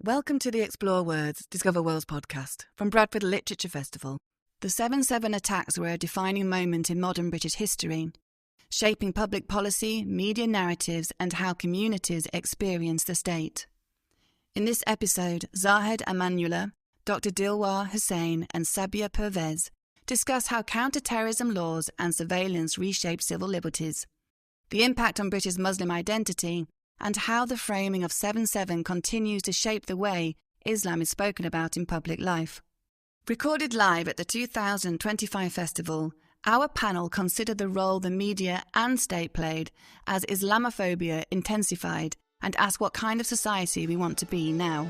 Welcome to the Explore Words, Discover Worlds podcast from Bradford Literature Festival. The 7/7 attacks were a defining moment in modern British history, shaping public policy, media narratives, and how communities experience the state. In this episode, Zahed Amanullah, Dr. Dilwar Hussain, and Sabia Pervez discuss how counterterrorism laws and surveillance reshaped civil liberties, the impact on British Muslim identity, and how the framing of 7/7 continues to shape the way Islam is spoken about in public life. Recorded live at the 2025 festival, our panel considered the role the media and state played as Islamophobia intensified and asked what kind of society we want to be now.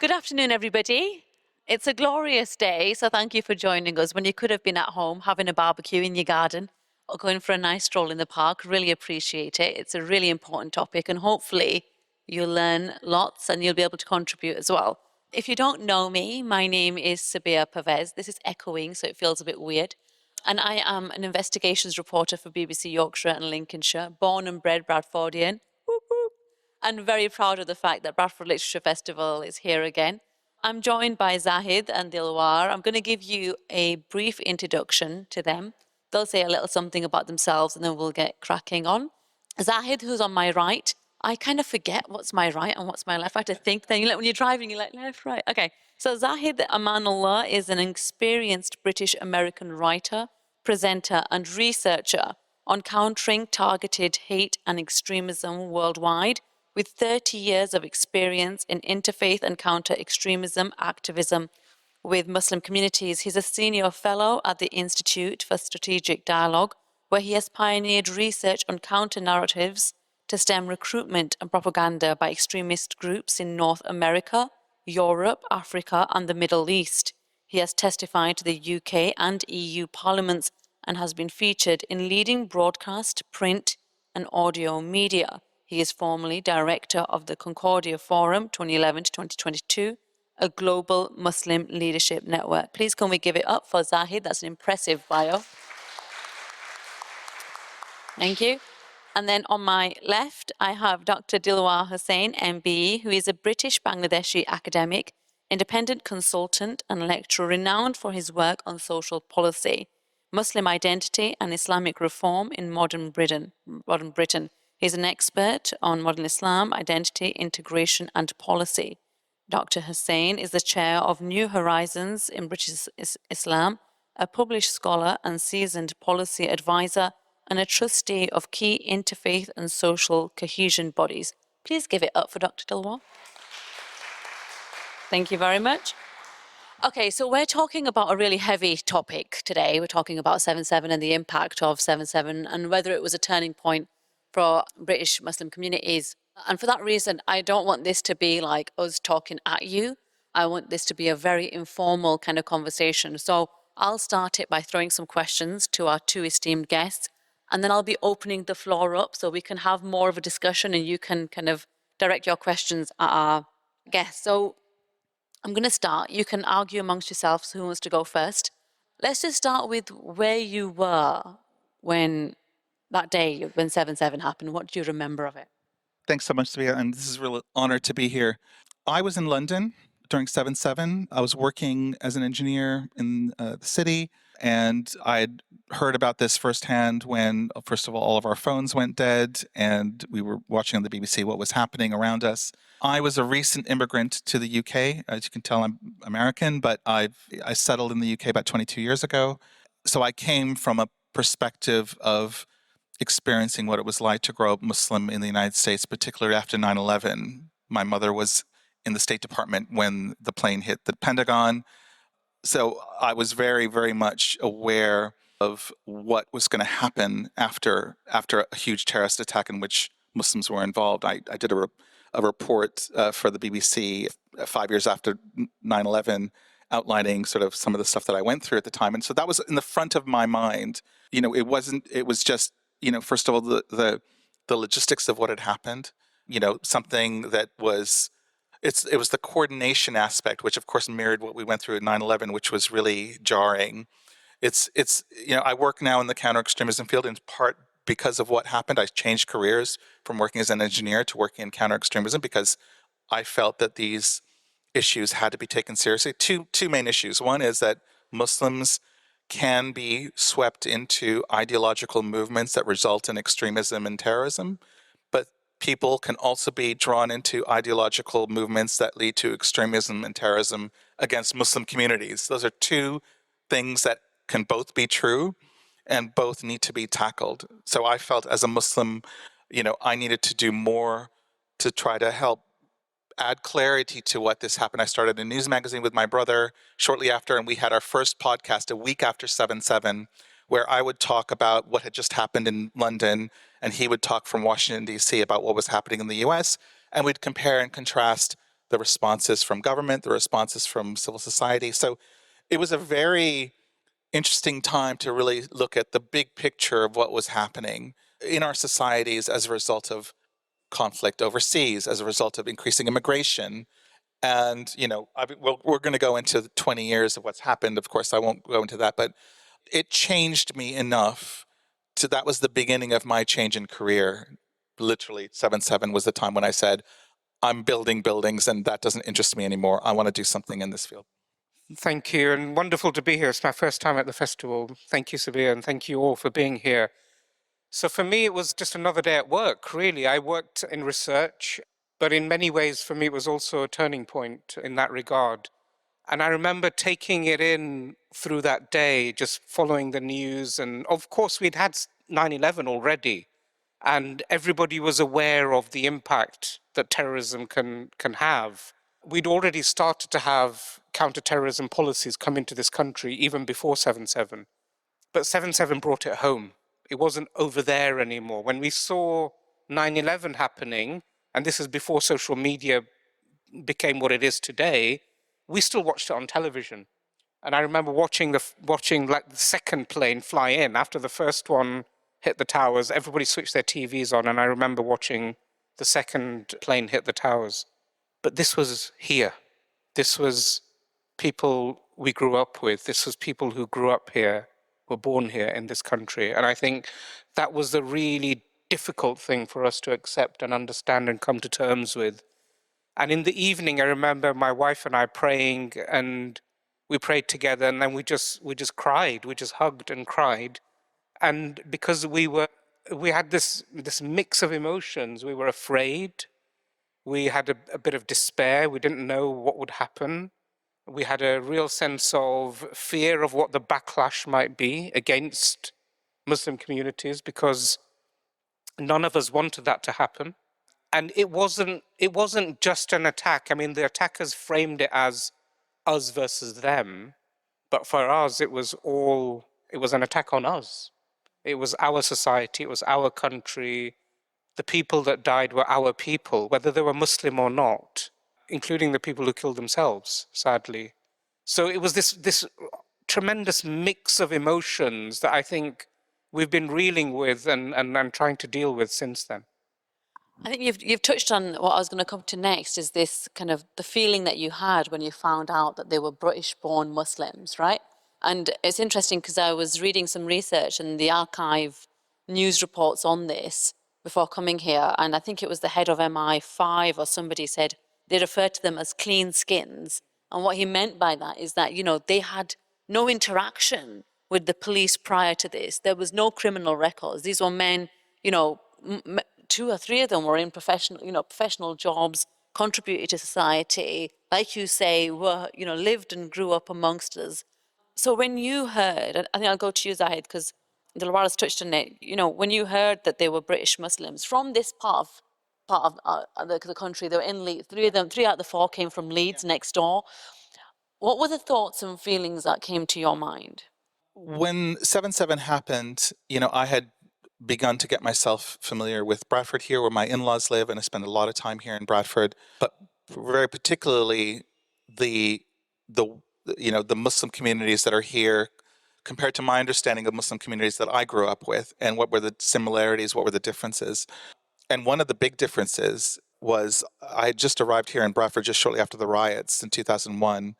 Good afternoon, everybody. It's a glorious day, so thank you for joining us when you could have been at home having a barbecue in your garden or going for a nice stroll in the park. Really appreciate it. It's a really important topic, and hopefully you'll learn lots and you'll be able to contribute as well. If you don't know me, my name is Sabia Pervez. This is echoing, so it feels a bit weird. And I am an investigations reporter for BBC Yorkshire and Lincolnshire, born and bred Bradfordian. Whoop, whoop. And very proud of the fact that Bradford Literature Festival is here again. I'm joined by Zahed and Dilwar. I'm going to give you a brief introduction to them. They'll say a little something about themselves and then we'll get cracking on. Zahed, who's on my right, I kind of forget what's my right and what's my left. I have to think then. When you're driving, you're like, left, right. Okay. So Zahed Amanullah is an experienced British-American writer, presenter and researcher on countering targeted hate and extremism worldwide, with 30 years of experience in interfaith and counter-extremism activism with Muslim communities. He's a senior fellow at the Institute for Strategic Dialogue, where he has pioneered research on counter-narratives to stem recruitment and propaganda by extremist groups in North America, Europe, Africa, and the Middle East. He has testified to the UK and EU parliaments and has been featured in leading broadcast, print, and audio media. He is formerly director of the Concordia Forum 2011 to 2022, a global Muslim leadership network. Please can we give it up for Zahed? That's an impressive bio. Thank you. And then on my left, I have Dr. Dilwar Hussain, MBE, who is a British Bangladeshi academic, independent consultant and lecturer renowned for his work on social policy, Muslim identity and Islamic reform in modern Britain. He's an expert on modern Islam, identity, integration, and policy. Dr. Hussain is the chair of New Horizons in British Islam, a published scholar and seasoned policy advisor, and a trustee of key interfaith and social cohesion bodies. Please give it up for Dr. Dilwar. Thank you very much. Okay, so we're talking about a really heavy topic today. We're talking about 7/7 and the impact of 7/7 and whether it was a turning point for British Muslim communities. And for that reason, I don't want this to be like us talking at you. I want this to be a very informal kind of conversation. So I'll start it by throwing some questions to our two esteemed guests, and then I'll be opening the floor up so we can have more of a discussion and you can kind of direct your questions at our guests. So I'm going to start. You can argue amongst yourselves who wants to go first. Let's just start with where you were when that day when 7/7 happened. What do you remember of it? Thanks so much, Sabia, and this is a real honor to be here. I was in London during 7/7. I was working as an engineer in the city, and I had heard about this firsthand when, first of all of our phones went dead, and we were watching on the BBC what was happening around us. I was a recent immigrant to the UK. As you can tell, I'm American, but I settled in the UK about 22 years ago. So I came from a perspective of experiencing what it was like to grow up Muslim in the United States, particularly after 9/11. My mother was in the State Department when the plane hit the Pentagon. So I was very, very much aware of what was going to happen after a huge terrorist attack in which Muslims were involved. I did a report for the BBC 5 years after 9/11 outlining sort of some of the stuff that I went through at the time. And so that was in the front of my mind. It was just, first of all, the logistics of what had happened, something that was It was the coordination aspect, which of course mirrored what we went through at 9/11, which was really jarring. It's I work now in the counter extremism field in part because of what happened. I changed careers from working as an engineer to working in counter extremism because I felt that these issues had to be taken seriously. Two main issues. One is that Muslims can be swept into ideological movements that result in extremism and terrorism, but people can also be drawn into ideological movements that lead to extremism and terrorism against Muslim communities. Those are two things that can both be true and both need to be tackled. So I felt as a Muslim, I needed to do more to try to help add clarity to what this happened. I started a news magazine with my brother shortly after, and we had our first podcast a week after 7/7, where I would talk about what had just happened in London, and he would talk from Washington, D.C. about what was happening in the U.S., and we'd compare and contrast the responses from government, the responses from civil society. So it was a very interesting time to really look at the big picture of what was happening in our societies as a result of conflict overseas, as a result of increasing immigration. And, we're going to go into 20 years of what's happened. Of course, I won't go into that, but it changed me enough that was the beginning of my change in career. Literally, 7/7 was the time when I said, I'm building buildings and that doesn't interest me anymore. I want to do something in this field. Thank you, and wonderful to be here. It's my first time at the festival. Thank you, Sabir, and thank you all for being here. So for me, it was just another day at work, really. I worked in research, but in many ways, for me, it was also a turning point in that regard. And I remember taking it in through that day, just following the news. And of course, we'd had 9/11 already, and everybody was aware of the impact that terrorism can have. We'd already started to have counterterrorism policies come into this country even before 7/7. But 7/7 brought it home. It wasn't over there anymore. When we saw 9/11 happening, and this is before social media became what it is today, we still watched it on television. And I remember watching like the second plane fly in. After the first one hit the towers, everybody switched their TVs on, and I remember watching the second plane hit the towers. But this was here. This was people we grew up with. This was people who grew up here, were born here in this country. And I think that was the really difficult thing for us to accept and understand and come to terms with. And in the evening, I remember my wife and I praying, and we prayed together, and then we just cried. We just hugged and cried. And because we had this mix of emotions. We were afraid. We had a bit of despair. We didn't know what would happen. We had a real sense of fear of what the backlash might be against Muslim communities, because none of us wanted that to happen. And it wasn't just an attack. I mean, the attackers framed it as us versus them, but for us, it was an attack on us. It was our society, it was our country. The people that died were our people, whether they were Muslim or not, including the people who killed themselves, sadly. So it was this tremendous mix of emotions that I think we've been reeling with and trying to deal with since then. I think you've touched on what I was going to come to next, is this kind of the feeling that you had when you found out that they were British-born Muslims, right? And it's interesting because I was reading some research and the archive news reports on this before coming here, and I think it was the head of MI5 or somebody said they referred to them as clean skins. And what he meant by that is that, they had no interaction with the police prior to this. There was no criminal records. These were men, 2 or 3 of them were in professional jobs, contributed to society, like you say, were, lived and grew up amongst us. So when you heard, and I think I'll go to you, Zahid, because Dilawara's touched on it, when you heard that they were British Muslims from this part of the country, they were in Leeds, 3 out of the 4 came from Leeds next door. What were the thoughts and feelings that came to your mind? When 7/7 happened, I had begun to get myself familiar with Bradford here, where my in-laws live, and I spend a lot of time here in Bradford. But very particularly the Muslim communities that are here, compared to my understanding of Muslim communities that I grew up with, and what were the similarities, what were the differences. And one of the big differences was I had just arrived here in Bradford just shortly after the riots in 2001.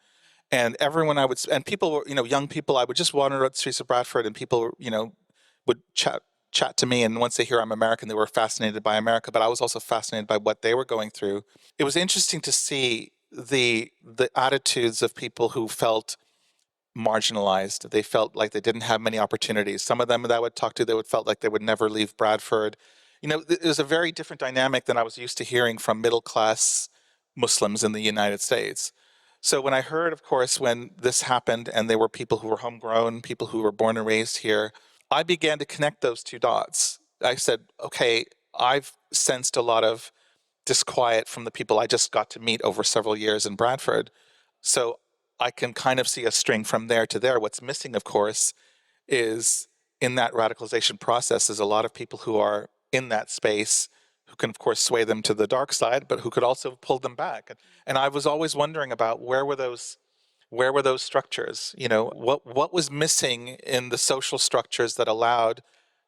And everyone and people were, young people, I would just wander up the streets of Bradford and people, would chat to me. And once they hear I'm American, they were fascinated by America, but I was also fascinated by what they were going through. It was interesting to see the attitudes of people who felt marginalized. They felt like they didn't have many opportunities. Some of them that I would talk to, they would felt like they would never leave Bradford. It was a very different dynamic than I was used to hearing from middle-class Muslims in the United States. So when I heard, of course, when this happened and there were people who were homegrown, people who were born and raised here, I began to connect those two dots. I said, okay, I've sensed a lot of disquiet from the people I just got to meet over several years in Bradford. So I can kind of see a string from there to there. What's missing, of course, is in that radicalization process is a lot of people who are in that space who can, of course, sway them to the dark side, but who could also pull them back. And I was always wondering about where were those structures? What was missing in the social structures that allowed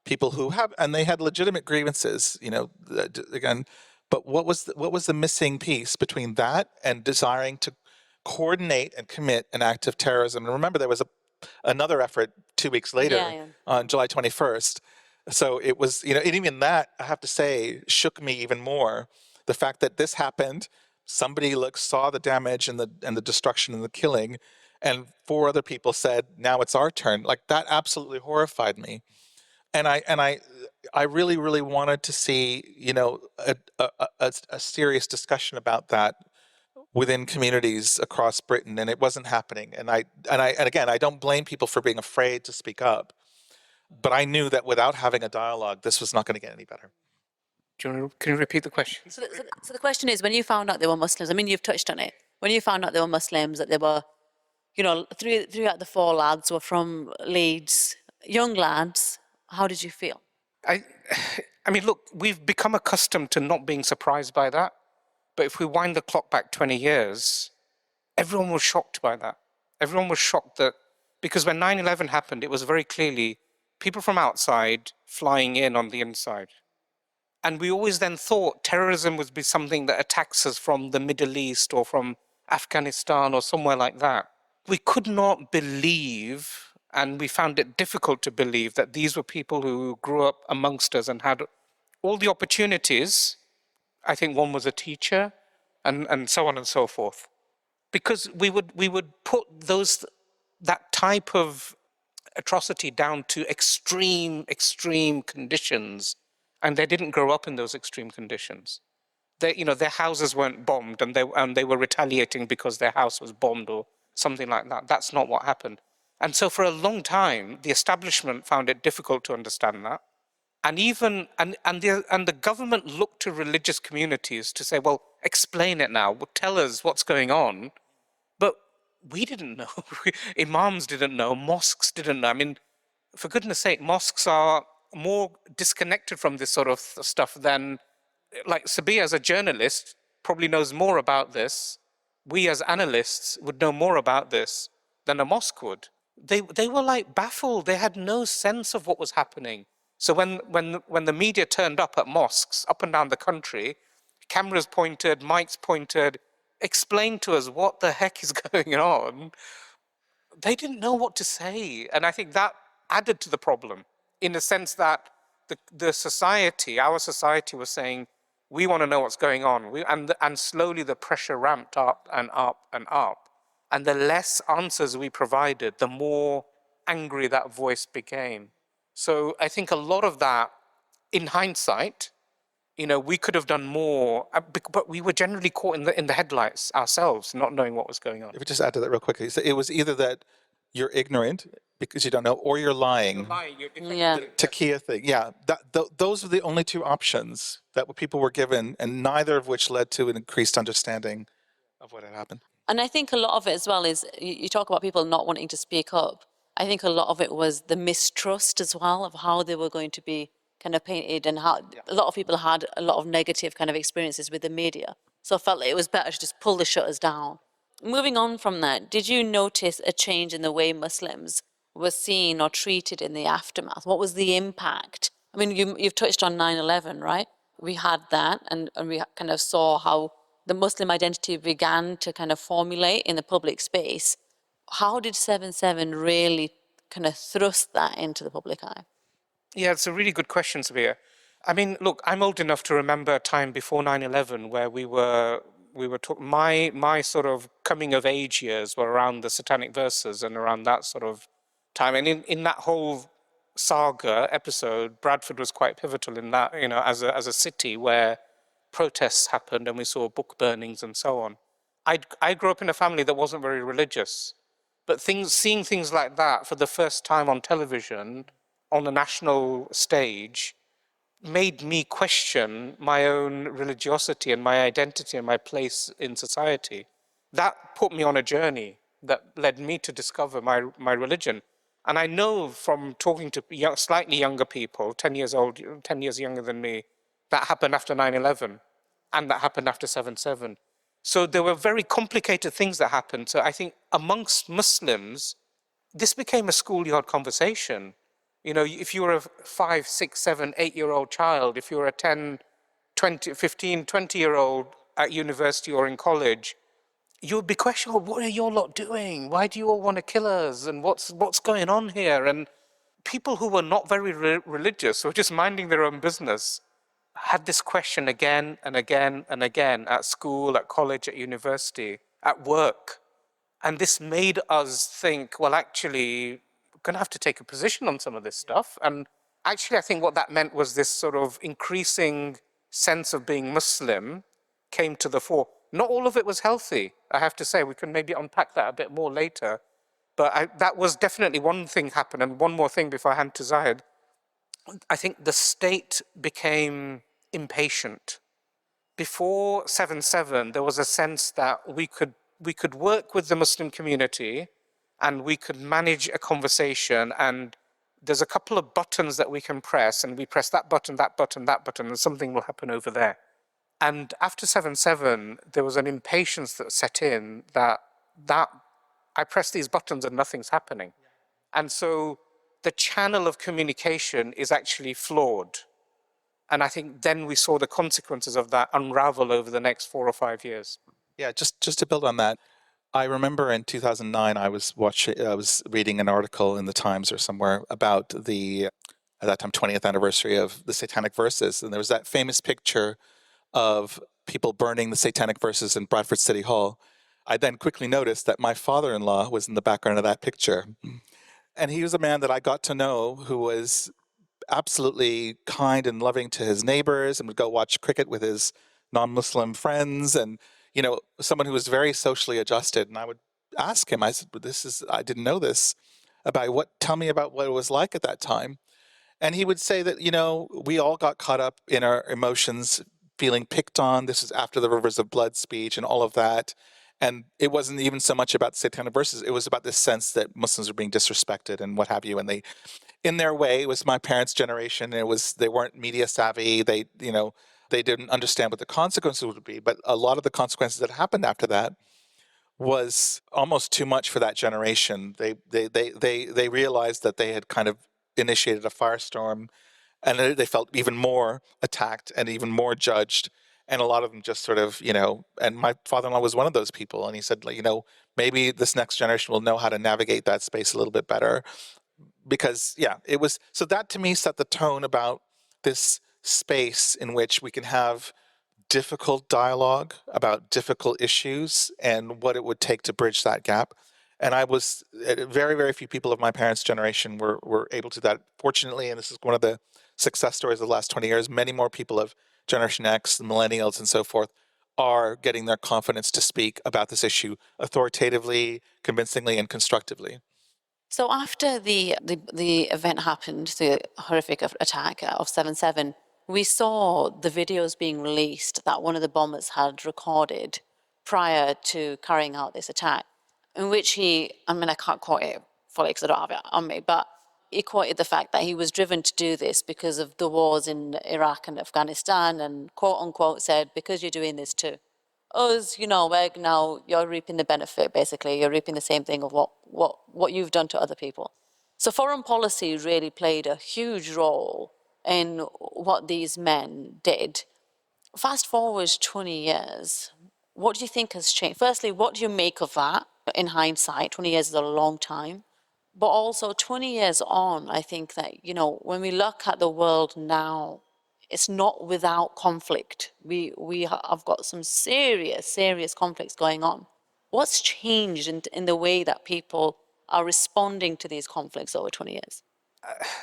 people who and they had legitimate grievances, again, but what was the missing piece between that and desiring to coordinate and commit an act of terrorism? And remember, there was another effort 2 weeks later on July 21st. So it was, and even that, I have to say, shook me even more. The fact that this happened, somebody saw the damage and the destruction and the killing, and 4 other people said, now it's our turn. Like, that absolutely horrified me. And I really, really wanted to see, a serious discussion about that within communities across Britain, and it wasn't happening. And again, I don't blame people for being afraid to speak up, but I knew that without having a dialogue, this was not going to get any better. Can you repeat the question? So the question is, when you found out they were Muslims, I mean, you've touched on it. When you found out they were Muslims, that they were, 3 out of the 4 lads were from Leeds, young lads, how did you feel? I mean, look, we've become accustomed to not being surprised by that. But if we wind the clock back 20 years, everyone was shocked by that. Everyone was shocked that, because when 9/11 happened, it was very clearly people from outside flying in on the inside. And we always then thought terrorism would be something that attacks us from the Middle East or from Afghanistan or somewhere like that. We could not believe, and we found it difficult to believe, that these were people who grew up amongst us and had all the opportunities. I think one was a teacher, and so on and so forth. Because we would put that type of atrocity down to extreme conditions, and they didn't grow up in those extreme conditions. Their houses weren't bombed, and they were retaliating because their house was bombed or something like that. That's not what happened. And so for a long time, the establishment found it difficult to understand that. And even the government looked to religious communities to say, well, explain it now, tell us what's going on. But we didn't know. Imams didn't know. Mosques didn't know. I mean, for goodness sake, mosques are more disconnected from this sort of stuff than, like, Sabia as a journalist probably knows more about this. We as analysts would know more about this than a mosque would. They were like baffled. They had no sense of what was happening. So when the media turned up at mosques up and down the country, cameras pointed, mics pointed, explained to us what the heck is going on, they didn't know what to say. And I think that added to the problem, in the sense that our society was saying, we want to know what's going on. And slowly the pressure ramped up and up and up. And the less answers we provided, the more angry that voice became. So I think a lot of that, in hindsight, we could have done more, but we were generally caught in the headlights ourselves, not knowing what was going on. If we just add to that real quickly, so it was either that you're ignorant because you don't know, or you're lying. The Takia thing, yeah. Those are the only 2 options that people were given, and neither of which led to an increased understanding of what had happened. And I think a lot of it as well is, you talk about people not wanting to speak up. I think a lot of it was the mistrust as well of how they were going to be kind of painted, and how a lot of people had a lot of negative kind of experiences with the media. So I felt like it was better to just pull the shutters down. Moving on from that, did you notice a change in the way Muslims were seen or treated in the aftermath? What was the impact? I mean, you've touched on 9/11, right? we had that, and we kind of saw how the Muslim identity began to kind of formulate in the public space. How did 7/7 really kind of thrust that into the public eye? Yeah, it's a really good question, Sabir. I mean, look, I'm old enough to remember a time before 9/11 where we were talking. My sort of coming of age years were around the Satanic Verses and around that sort of time. And in that whole saga episode, Bradford was quite pivotal in that, you know, as a city where protests happened and we saw book burnings and so on. I grew up in a family that wasn't very religious, but seeing things like that for the first time on television, on a national stage, made me question my own religiosity and my identity and my place in society. That put me on a journey that led me to discover my religion. And I know from talking to slightly younger people, 10 years old, 10 years younger than me, that happened after 9/11 and that happened after 7/7. So there were very complicated things that happened. So I think amongst Muslims, this became a schoolyard conversation. You know, if you were a 5, 6, 7, 8-year-old child, if you were a 10, 20, 15, 20-year-old at university or in college, you would be questioning, well, what are you all lot doing? Why do you all want to kill us? And what's going on here? And people who were not very religious, or just minding their own business, had this question again and again and again at school, at college, at university, at work. And this made us think, well, actually, we're going to have to take a position on some of this stuff. And actually, I think what that meant was this sort of increasing sense of being Muslim came to the fore. Not all of it was healthy, I have to say. We can maybe unpack that a bit more later. But that was definitely one thing happened. And one more thing before I hand to Zahid. I think the state became impatient. Before 7/7, there was a sense that we could work with the Muslim community and we could manage a conversation, and there's a couple of buttons that we can press, and we press that button, that button, that button, and something will happen over there. And after 7/7, there was an impatience that set in that I press these buttons and nothing's happening. And so the channel of communication is actually flawed. And I think then we saw the consequences of that unravel over the next 4 or 5 years. Yeah, just to build on that, I remember in 2009 I was reading an article in the Times or somewhere about the at that time 20th anniversary of the Satanic Verses, and there was that famous picture of people burning the Satanic Verses in Bradford City Hall. I then quickly noticed that my father-in-law was in the background of that picture, and he was a man that I got to know who was absolutely kind and loving to his neighbors and would go watch cricket with his non-Muslim friends, and you know, someone who was very socially adjusted. And I would ask him, I said, I didn't know this about tell me about what it was like at that time. And he would say that, you know, we all got caught up in our emotions, feeling picked on. This is after the Rivers of Blood speech and all of that. And it wasn't even so much about Satanic Verses. It was about this sense that Muslims were being disrespected and what have you. And they, in their way, it was my parents' generation. They weren't media savvy. They didn't understand what the consequences would be. But a lot of the consequences that happened after that was almost too much for that generation. They realized that they had kind of initiated a firestorm, and they felt even more attacked and even more judged. And a lot of them just sort of, you know, and my father-in-law was one of those people. And he said, you know, maybe this next generation will know how to navigate that space a little bit better. Because, yeah, it was, so that to me set the tone about this space in which we can have difficult dialogue about difficult issues and what it would take to bridge that gap. And very, very few people of my parents' generation were able to do that. Fortunately, and this is one of the success stories of the last 20 years, many more people of Generation X, millennials, and so forth are getting their confidence to speak about this issue authoritatively, convincingly, and constructively. So after the event happened, the horrific attack of 7/7, we saw the videos being released that one of the bombers had recorded prior to carrying out this attack, in which I can't quote it fully because I don't have it on me, but he quoted the fact that he was driven to do this because of the wars in Iraq and Afghanistan, and quote unquote said, because you're doing this too. Us, you know, now you're reaping the benefit, basically. You're reaping the same thing of what you've done to other people. So foreign policy really played a huge role in what these men did. Fast forward 20 years, what do you think has changed? Firstly, what do you make of that in hindsight? 20 years is a long time. But also 20 years on, I think that, when we look at the world now, it's not without conflict. We have got some serious conflicts going on. What's changed in the way that people are responding to these conflicts over 20 years?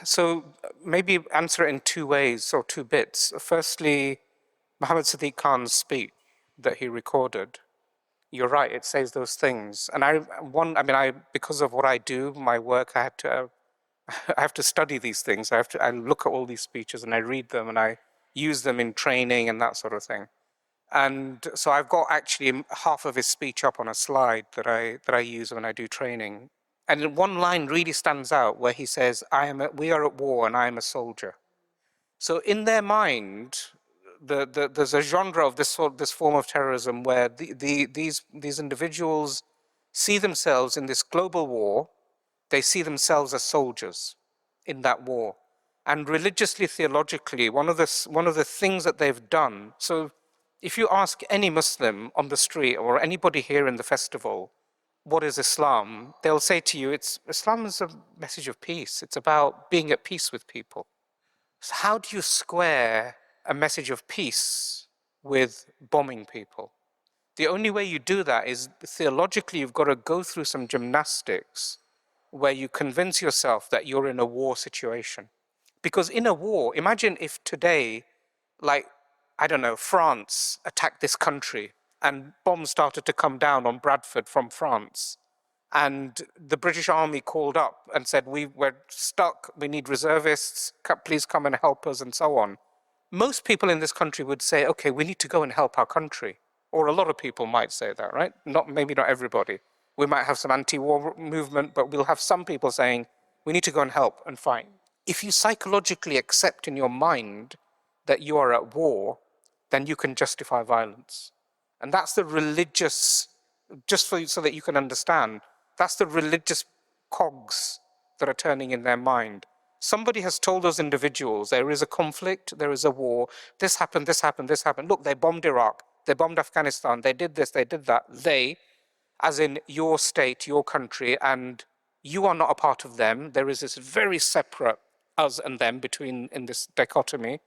So maybe answer it in two ways or two bits. Firstly, Muhammad Sadiq Khan's speech that he recorded, you're right, it says those things. And because of what I do, my work, I have to study these things. I look at all these speeches and I read them and I use them in training and that sort of thing. And so I've got actually half of his speech up on a slide that I use when I do training. And one line really stands out where he says, we are at war and I am a soldier. So in their mind, there's a genre of this form of terrorism where these individuals see themselves in this global war. They see themselves as soldiers in that war. And religiously, theologically, one of the things that they've done, so if you ask any Muslim on the street or anybody here in the festival, what is Islam? They'll say to you, Islam is a message of peace. It's about being at peace with people. So how do you square a message of peace with bombing people? The only way you do that is theologically, you've got to go through some gymnastics where you convince yourself that you're in a war situation. Because in a war, imagine if today, France attacked this country and bombs started to come down on Bradford from France. And the British Army called up and said, we're stuck, we need reservists, please come and help us, and so on. Most people in this country would say, okay, we need to go and help our country. Or a lot of people might say that, right? Maybe not everybody. We might have some anti-war movement, but we'll have some people saying, we need to go and help and fight. If you psychologically accept in your mind that you are at war, then you can justify violence. And that's the religious, so that you can understand, that's the religious cogs that are turning in their mind. Somebody has told those individuals there is a conflict, there is a war, this happened, this happened, this happened. Look, they bombed Iraq, they bombed Afghanistan, they did this, they did that. They, as in your state, your country, and you are not a part of them. There is this very separate us and them in this dichotomy.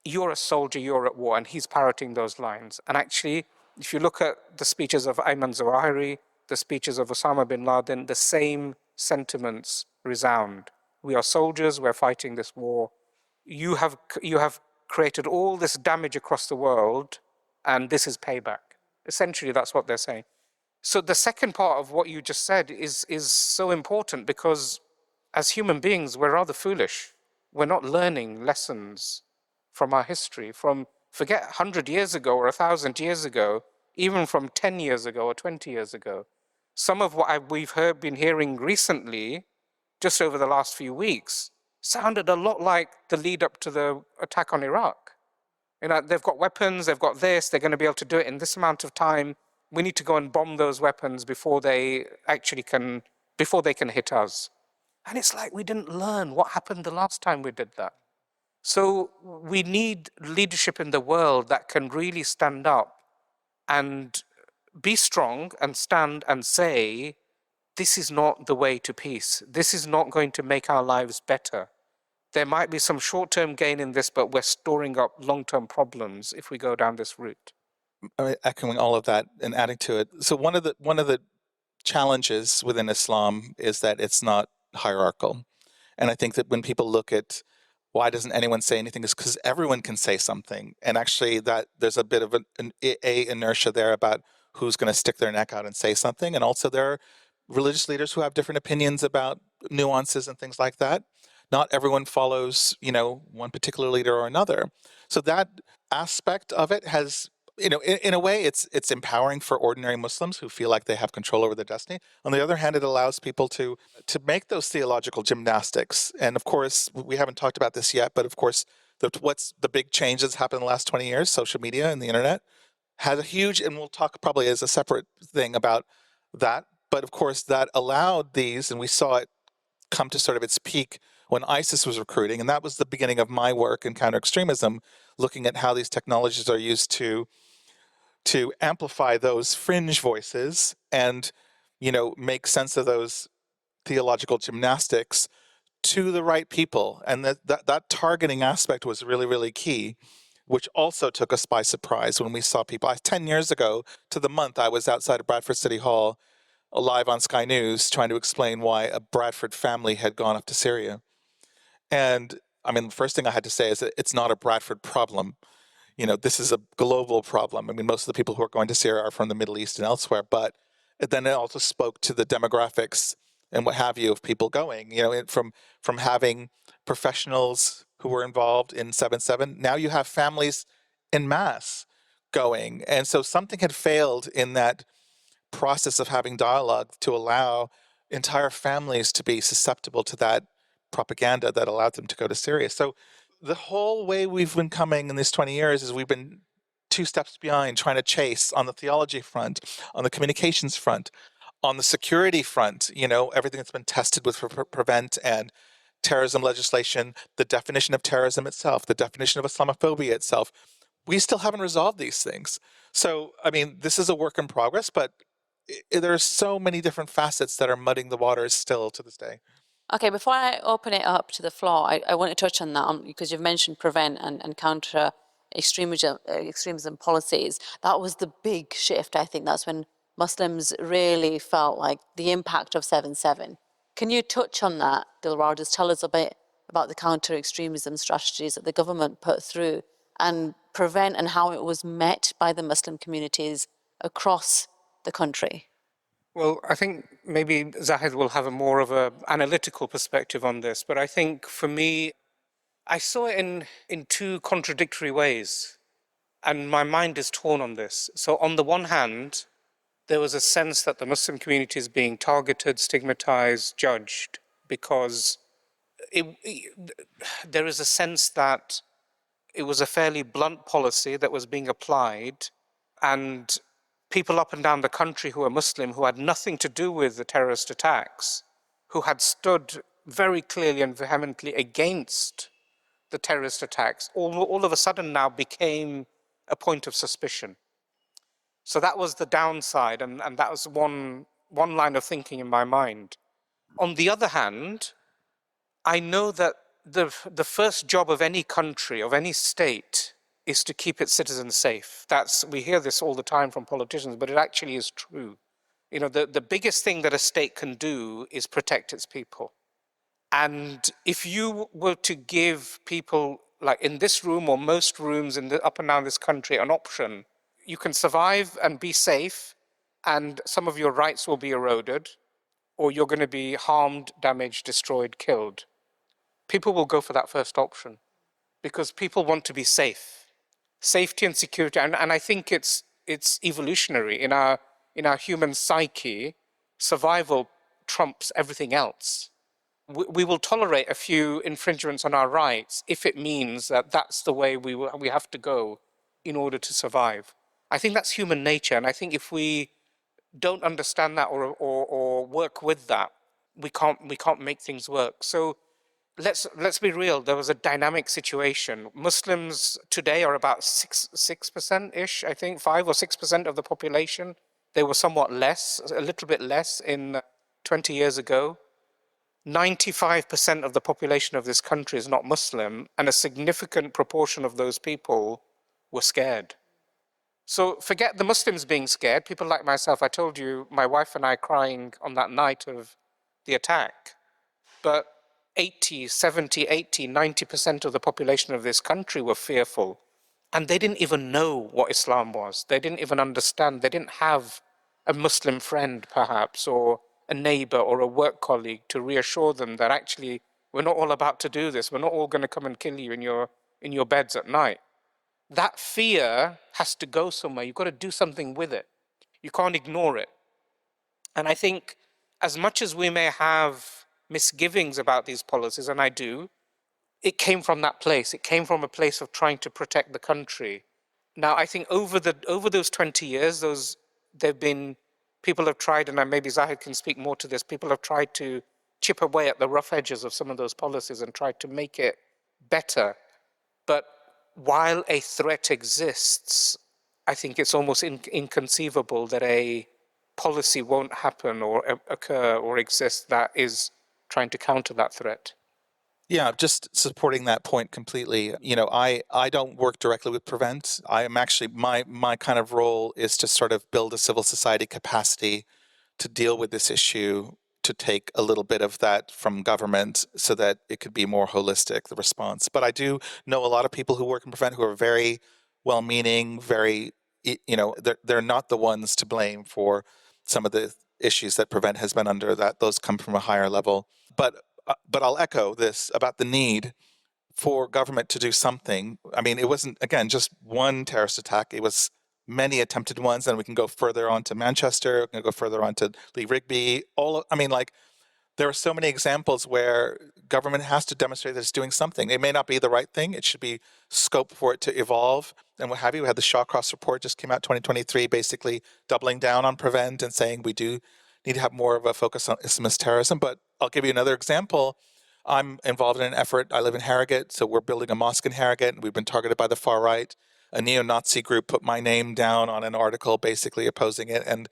You're a soldier, you're at war, and he's parroting those lines. And actually, if you look at the speeches of Ayman Zawahiri, the speeches of Osama bin Laden, the same sentiments resound. We are soldiers, we're fighting this war. You have created all this damage across the world, and this is payback. Essentially, that's what they're saying. So the second part of what you just said is so important, because as human beings, we're rather foolish. We're not learning lessons from our history, forget 100 years ago or 1,000 years ago, even from 10 years ago or 20 years ago. Some of what we've been hearing recently, just over the last few weeks, sounded a lot like the lead up to the attack on Iraq. They've got weapons, they've got this, they're going to be able to do it in this amount of time. We need to go and bomb those weapons before they can hit us. And it's like we didn't learn what happened the last time we did that. So we need leadership in the world that can really stand up and be strong and stand and say, this is not the way to peace. This is not going to make our lives better. There might be some short-term gain in this, but we're storing up long-term problems if we go down this route. Echoing all of that and adding to it. So one of the challenges within Islam is that it's not hierarchical. And I think that when people look at why doesn't anyone say anything, is because everyone can say something. And actually that there's a bit of an inertia there about who's going to stick their neck out and say something. And also there are religious leaders who have different opinions about nuances and things like that. Not everyone follows, one particular leader or another. So that aspect of it has, in a way, it's empowering for ordinary Muslims who feel like they have control over their destiny. On the other hand, it allows people to make those theological gymnastics. And of course, we haven't talked about this yet, but of course, what's the big change that's happened in the last 20 years, social media and the internet, has a huge, and we'll talk probably as a separate thing about that. But of course, that allowed these, and we saw it come to sort of its peak when ISIS was recruiting. And that was the beginning of my work in counter-extremism, looking at how these technologies are used to amplify those fringe voices and, make sense of those theological gymnastics to the right people. And that targeting aspect was really, really key, which also took us by surprise when we saw people. 10 years ago to the month, I was outside of Bradford City Hall, live on Sky News, trying to explain why a Bradford family had gone up to Syria. And I mean, the first thing I had to say is that it's not a Bradford problem. This is a global problem. I mean, most of the people who are going to Syria are from the Middle East and elsewhere, but then it also spoke to the demographics and what have you of people going, from having professionals who were involved in 7/7. Now you have families en masse going. And so something had failed in that process of having dialogue to allow entire families to be susceptible to that propaganda that allowed them to go to Syria. So the whole way we've been coming in these 20 years is we've been 2 steps behind, trying to chase on the theology front, on the communications front, on the security front, everything that's been tested with prevent and terrorism legislation, the definition of terrorism itself, the definition of Islamophobia itself. We still haven't resolved these things. So, I mean, this is a work in progress, but there are so many different facets that are muddying the waters still to this day. Okay, before I open it up to the floor, I want to touch on that because you've mentioned prevent and counter extremism policies. That was the big shift. I think that's when Muslims really felt like the impact of 7/7. Can you touch on that, Dilraj? Just tell us a bit about the counter-extremism strategies that the government put through and prevent and how it was met by the Muslim communities across the country. Well, I think maybe Zahid will have a more of an analytical perspective on this, but I think for me, I saw it in 2 contradictory ways, and my mind is torn on this. So on the one hand, there was a sense that the Muslim community is being targeted, stigmatized, judged, because there is a sense that it was a fairly blunt policy that was being applied, and people up and down the country who are Muslim, who had nothing to do with the terrorist attacks, who had stood very clearly and vehemently against the terrorist attacks, all of a sudden now became a point of suspicion. So that was the downside, and that was one line of thinking in my mind. On the other hand, I know that the first job of any country, of any state, is to keep its citizens safe. We hear this all the time from politicians, but it actually is true. The biggest thing that a state can do is protect its people. And if you were to give people, like in this room or most rooms up and down this country, an option, you can survive and be safe, and some of your rights will be eroded, or you're going to be harmed, damaged, destroyed, killed. People will go for that first option because people want to be safe. Safety and security, and I think it's evolutionary in our human psyche. Survival trumps everything else. We will tolerate a few infringements on our rights if it means that that's the way we have to go in order to survive. I think that's human nature, and I think if we don't understand that or work with that, we can't make things work. So let's be real. There was a dynamic situation. Muslims today are about 6%-ish, I think, 5 or 6% of the population. They were somewhat less, a little bit less in 20 years ago. 95% of the population of this country is not Muslim, and a significant proportion of those people were scared. So forget the Muslims being scared. People like myself, I told you, my wife and I crying on that night of the attack. But 80, 70, 80, 90% of the population of this country were fearful. And they didn't even know what Islam was. They didn't even understand. They didn't have a Muslim friend, perhaps, or a neighbor or a work colleague to reassure them that actually we're not all about to do this. We're not all going to come and kill you in your beds at night. That fear has to go somewhere. You've got to do something with it. You can't ignore it. And I think as much as we may have misgivings about these policies, and I do, it came from that place. It came from a place of trying to protect the country. Now, I think over those 20 years, people have tried, and maybe Zahid can speak more to this, people have tried to chip away at the rough edges of some of those policies and try to make it better. But while a threat exists, I think it's almost inconceivable that a policy won't happen or occur or exist that is trying to counter that threat. Yeah, just supporting that point completely. I don't work directly with Prevent. I am actually, my kind of role is to sort of build a civil society capacity to deal with this issue, to take a little bit of that from government so that it could be more holistic, the response. But I do know a lot of people who work in Prevent who are very well-meaning, they're not the ones to blame for some of the issues that Prevent has been under, that those come from a higher level. But I'll echo this about the need for government to do something. I mean, it wasn't, again, just one terrorist attack. It was many attempted ones, and we can go further on to Manchester, we can go further on to Lee Rigby. There are so many examples where government has to demonstrate that it's doing something. It may not be the right thing. It should be scope for it to evolve and what have you. We had the Shawcross report just came out 2023, basically doubling down on Prevent and saying we do need to have more of a focus on Islamist terrorism. But I'll give you another example. I'm involved in an effort. I live in Harrogate, so we're building a mosque in Harrogate, and we've been targeted by the far right. A neo-Nazi group put my name down on an article basically opposing it, and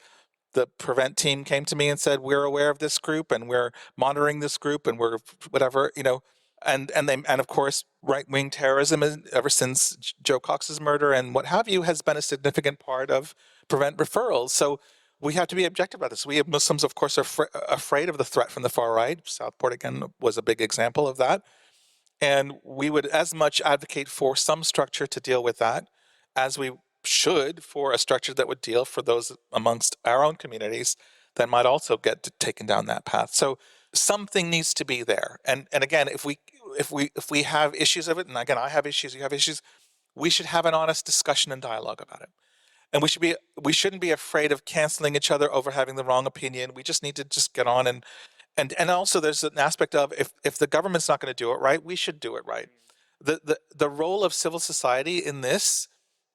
the Prevent team came to me and said, we're aware of this group and we're monitoring this group and we're whatever, and of course, right-wing terrorism ever since Joe Cox's murder and what have you has been a significant part of Prevent referrals. So we have to be objective about this. We have Muslims, of course, are afraid of the threat from the far right. Southport, again, was a big example of that. And we would as much advocate for some structure to deal with that as we should for a structure that would deal for those amongst our own communities that might also get taken down that path. So something needs to be there. And again, if we have issues of it, and again, I have issues, you have issues, we should have an honest discussion and dialogue about it. And we shouldn't be afraid of canceling each other over having the wrong opinion. We just need to just get on and also there's an aspect of if the government's not going to do it right, we should do it right. The role of civil society in this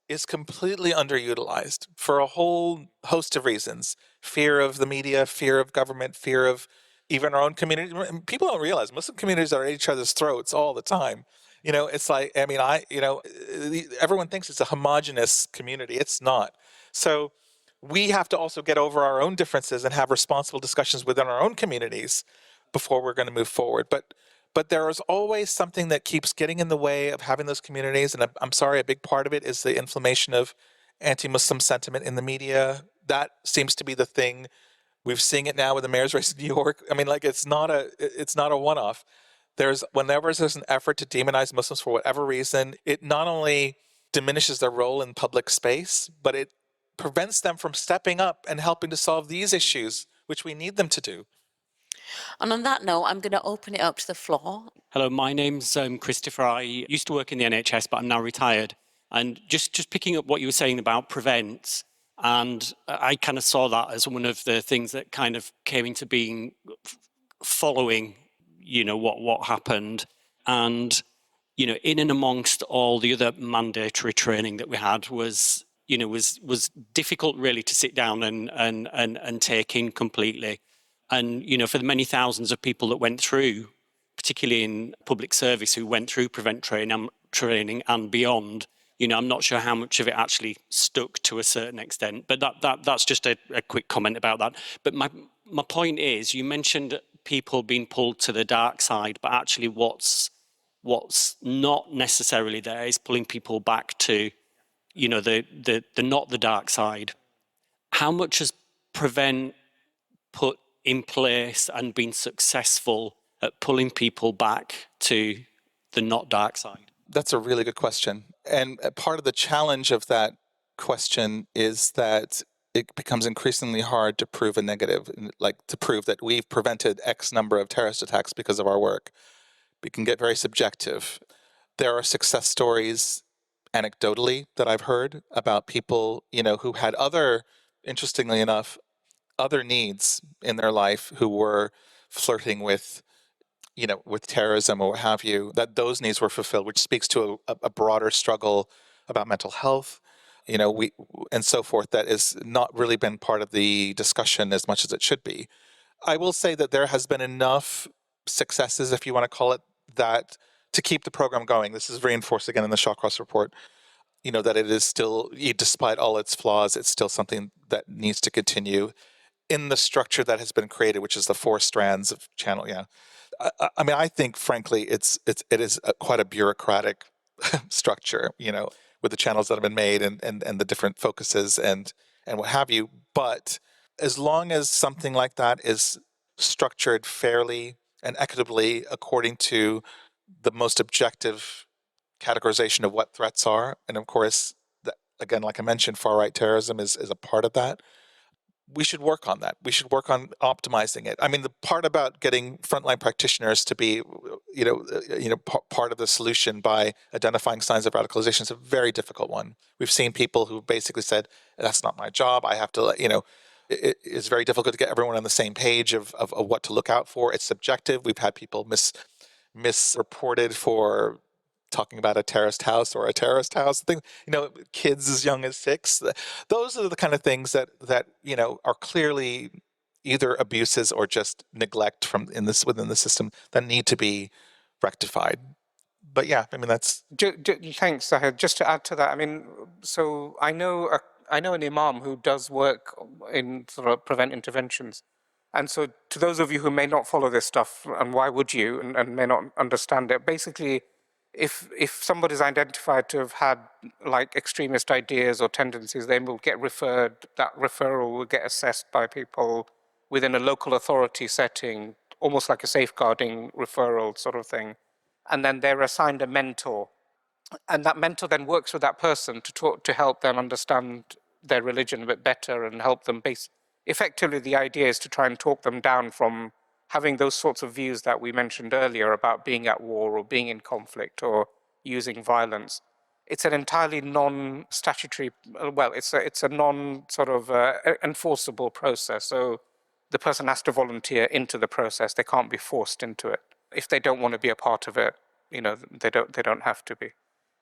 is completely underutilized for a whole host of reasons. Fear of the media, fear of government, fear of even our own community. People don't realize Muslim communities are at each other's throats all the time. It's like, everyone thinks it's a homogenous community. It's not. So we have to also get over our own differences and have responsible discussions within our own communities before we're going to move forward. But there is always something that keeps getting in the way of having those communities. And I'm sorry, a big part of it is the inflammation of anti-Muslim sentiment in the media. That seems to be the thing. We're seeing it now with the mayor's race in New York. It's not a one-off. Whenever there's an effort to demonize Muslims for whatever reason, it not only diminishes their role in public space, but it prevents them from stepping up and helping to solve these issues, which we need them to do. And on that note, I'm going to open it up to the floor. Hello, my name's Christopher. I used to work in the NHS, but I'm now retired. And just picking up what you were saying about Prevent, and I kind of saw that as one of the things that kind of came into being following, what happened. And, in and amongst all the other mandatory training that we had was difficult really to sit down and take in completely. And, for the many thousands of people that went through, particularly in public service, who went through Prevent training and beyond, I'm not sure how much of it actually stuck to a certain extent. But that's just a quick comment about that. But my point is, you mentioned people being pulled to the dark side, but actually what's not necessarily there is pulling people back to, the not the dark side. How much has Prevent put in place and been successful at pulling people back to the not dark side? That's a really good question. And part of the challenge of that question is that it becomes increasingly hard to prove a negative, like to prove that we've prevented X number of terrorist attacks because of our work. We can get very subjective. There are success stories anecdotally that I've heard about people, who had interestingly enough, other needs in their life, who were flirting with terrorism or what have you, that those needs were fulfilled, which speaks to a broader struggle about mental health, and so forth, that has not really been part of the discussion as much as it should be. I will say that there has been enough successes, if you want to call it that, to keep the program going. This is reinforced again in the Shawcross report, that it is still, despite all its flaws, it's still something that needs to continue in the structure that has been created, which is the 4 strands of channel. Yeah. I mean, I think, frankly, it is quite a bureaucratic structure, with the channels that have been made and the different focuses and what have you. But as long as something like that is structured fairly and equitably according to the most objective categorization of what threats are, and of course, again, like I mentioned, far-right terrorism is a part of that. We should work on that. We should work on optimizing it. I mean, the part about getting frontline practitioners to be, part of the solution by identifying signs of radicalization is a very difficult one. We've seen people who basically said, "That's not my job. I have to," it is very difficult to get everyone on the same page of what to look out for. It's subjective. We've had people misreported for talking about a terrorist house or a terrorist house, things, kids as young as 6. Those are the kind of things that are clearly either abuses or just neglect within the system that need to be rectified. But yeah, I mean, that's... Thanks, Zahid. Just to add to that, I mean, so I know an imam who does work in sort of prevent interventions. And so to those of you who may not follow this stuff, and why would you, and may not understand it, basically, if somebody's identified to have had like extremist ideas or tendencies, they will get referred, that referral will get assessed by people within a local authority setting, almost like a safeguarding referral sort of thing. And then they're assigned a mentor. And that mentor then works with that person to help them understand their religion a bit better and help them effectively, the idea is to try and talk them down from having those sorts of views that we mentioned earlier about being at war or being in conflict or using violence. It's an entirely non-statutory, it's a non-sort of enforceable process. So the person has to volunteer into the process. They can't be forced into it. If they don't want to be a part of it, they don't have to be.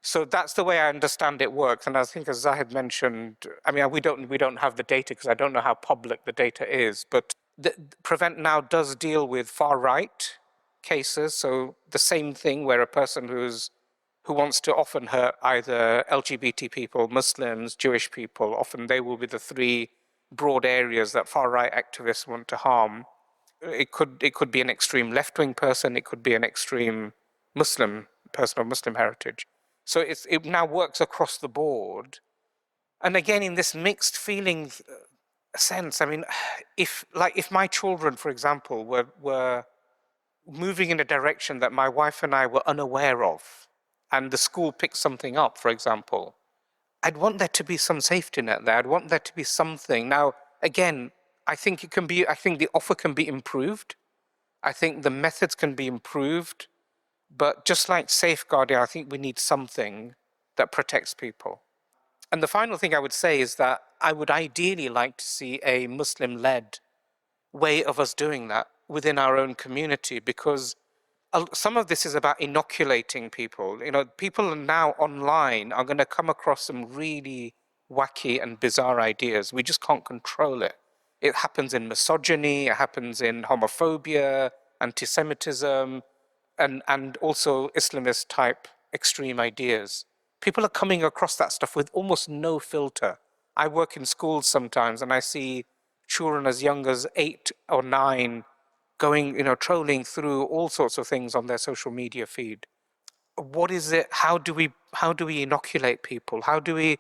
So that's the way I understand it works. And I think, as Zahid mentioned, I mean, we don't have the data because I don't know how public the data is, but Prevent now does deal with far-right cases. So the same thing where a person who wants to often hurt either LGBT people, Muslims, Jewish people, often they will be the 3 broad areas that far-right activists want to harm. It could be an extreme left-wing person, it could be an extreme Muslim person of Muslim heritage. So it now works across the board. And again, in this mixed feeling sense, I mean, if my children, for example, were moving in a direction that my wife and I were unaware of, and the school picked something up, for example, I'd want there to be some safety net there. I'd want there to be something. Now, again, I think the offer can be improved. I think the methods can be improved. But just like safeguarding, I think we need something that protects people. And the final thing I would say is that I would ideally like to see a Muslim-led way of us doing that within our own community, because some of this is about inoculating people. People now online are going to come across some really wacky and bizarre ideas. We just can't control it. It happens in misogyny, it happens in homophobia, anti-Semitism, and also Islamist type extreme ideas. People are coming across that stuff with almost no filter. I work in schools sometimes and I see children as young as 8 or 9 going, trolling through all sorts of things on their social media feed. What is it? How do we inoculate people? How do we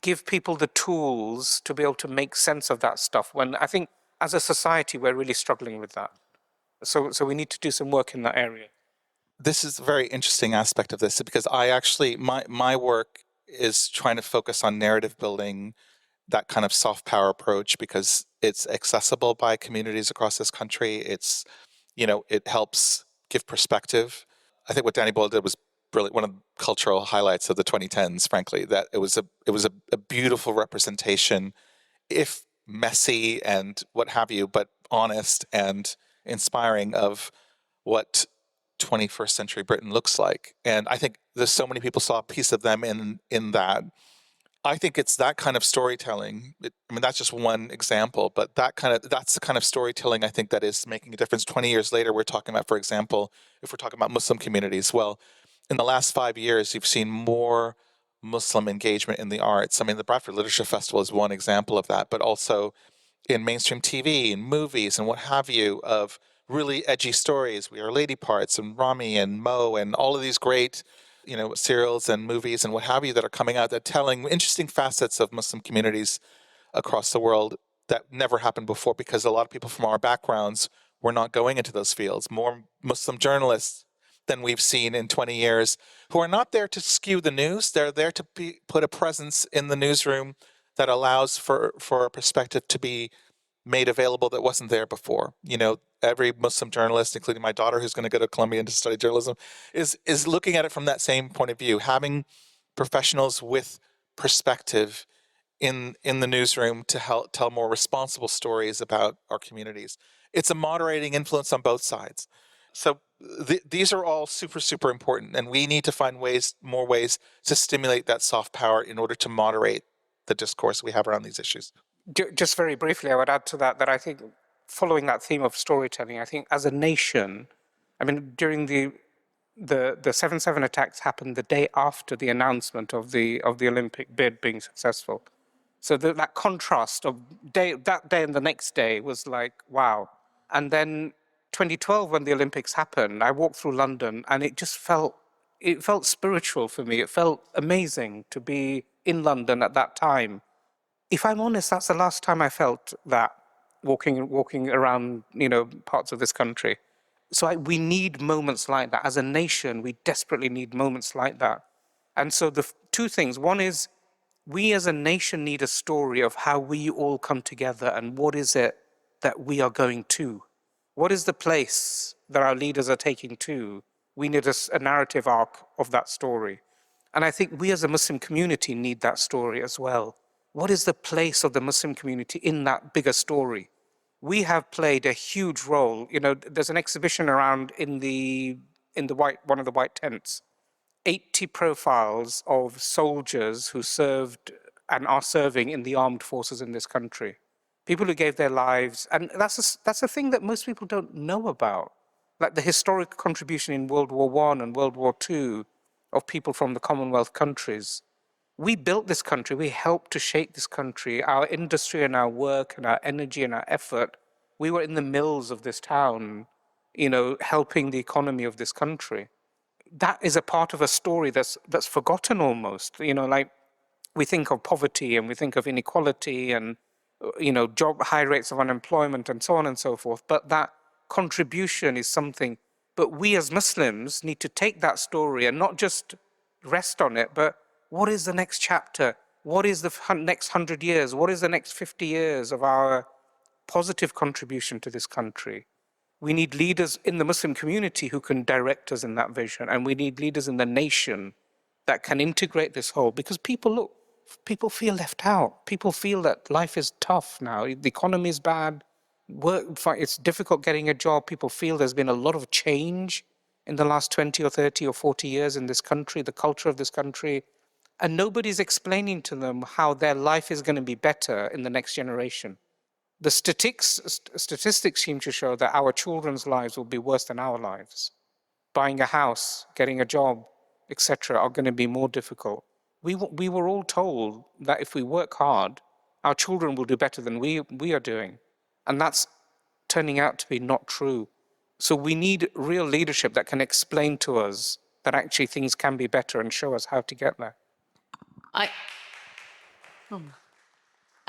give people the tools to be able to make sense of that stuff, when I think as a society we're really struggling with that? So we need to do some work in that area. This is a very interesting aspect of this, because I actually, my work is trying to focus on narrative building, that kind of soft power approach, because it's accessible by communities across this country. It's, it helps give perspective. I think what Danny Boyle did was brilliant. One of the cultural highlights of the 2010s, frankly, that it was a beautiful representation, if messy and what have you, but honest and inspiring, of what 21st century Britain looks like. And I think there's so many people saw a piece of them in that. I think it's that kind of storytelling. I mean, that's just one example, but that's the kind of storytelling I think that is making a difference. 20 years later, we're talking about, for example, if we're talking about Muslim communities, well, in the last 5 years, you've seen more Muslim engagement in the arts. I mean, the Bradford Literature Festival is one example of that, but also in mainstream TV and movies and what have you, of really edgy stories. We Are Lady Parts and Rami and Mo and all of these great, serials and movies and what have you that are coming out that telling interesting facets of Muslim communities across the world that never happened before, because a lot of people from our backgrounds were not going into those fields. More Muslim journalists than we've seen in 20 years who are not there to skew the news. They're there to put a presence in the newsroom that allows for a perspective to be made available that wasn't there before. Every Muslim journalist, including my daughter, who's going to go to Columbia to study journalism, is looking at it from that same point of view, having professionals with perspective in the newsroom to help tell more responsible stories about our communities. It's a moderating influence on both sides. So these are all super, super important, and we need to find more ways to stimulate that soft power in order to moderate the discourse we have around these issues. Just very briefly, I would add to that I think, following that theme of storytelling, I think as a nation, I mean, during the 7/7 attacks happened the day after the announcement of the Olympic bid being successful. So that contrast of that day and the next day was like, wow. And then 2012, when the Olympics happened, I walked through London and it felt spiritual for me. It felt amazing to be in London at that time. If I'm honest, that's the last time I felt that walking around, parts of this country. So we need moments like that. As a nation, we desperately need moments like that. And so the two things. One is, we as a nation need a story of how we all come together and what is it that we are going to. What is the place that our leaders are taking to? We need a narrative arc of that story. And I think we as a Muslim community need that story as well. What is the place of the Muslim community in that bigger story? We have played a huge role. There's an exhibition around in one of the white tents, 80 profiles of soldiers who served and are serving in the armed forces in this country. People who gave their lives, and that's a thing that most people don't know about. Like the historic contribution in World War I and World War II of people from the Commonwealth countries. We built this country, we helped to shape this country, our industry and our work and our energy and our effort. We were in the mills of this town, helping the economy of this country. That is a part of a story that's forgotten almost. Like we think of poverty and we think of inequality and, high rates of unemployment and so on and so forth. But that contribution is something. But we as Muslims need to take that story and not just rest on it, but what is the next chapter? What is the next 100 years? What is the next 50 years of our positive contribution to this country? We need leaders in the Muslim community who can direct us in that vision. And we need leaders in the nation that can integrate this whole. Because people feel left out. People feel that life is tough now. The economy is bad. It's difficult getting a job. People feel there's been a lot of change in the last 20 or 30 or 40 years in this country, the culture of this country. And nobody's explaining to them how their life is going to be better in the next generation. The statistics seem to show that our children's lives will be worse than our lives. Buying a house, getting a job, etc., are going to be more difficult. We were all told that if we work hard, our children will do better than we are doing. And that's turning out to be not true. So we need real leadership that can explain to us that actually things can be better and show us how to get there. I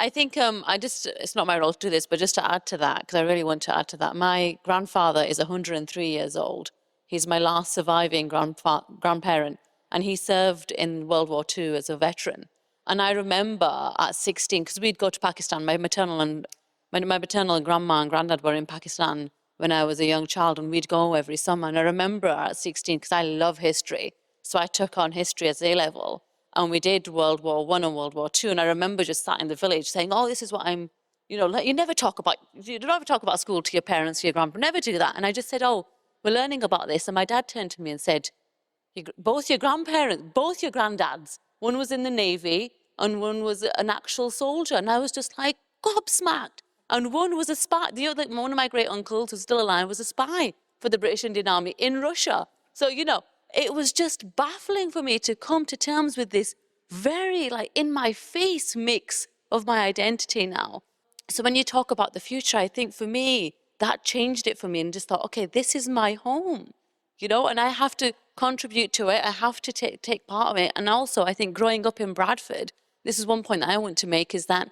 think it's not my role to do this, but just to add to that, because I really want to add to that. My grandfather is 103 years old. He's my last surviving grandparent, and he served in World War II as a veteran. And I remember at 16, because we'd go to Pakistan, my maternal grandma and granddad were in Pakistan when I was a young child, and we'd go every summer. And I remember at 16, because I love history, so I took on history as A-level. And we did World War I and World War II. And I remember just sat in the village saying, oh, this is what I'm, you never talk about school to your parents, to your grandparents, never do that. And I just said, oh, we're learning about this. And my dad turned to me and said, both your grandparents, both your granddads, one was in the Navy and one was an actual soldier. And I was just like gobsmacked. And one was a spy. One of my great uncles, who's still alive, was a spy for the British Indian Army in Russia. So, it was just baffling for me to come to terms with this very in my face mix of my identity now. So when you talk about the future, I think for me, that changed it for me and just thought, okay, this is my home, and I have to contribute to it. I have to take part of it. And also, I think growing up in Bradford, this is one point that I want to make, is that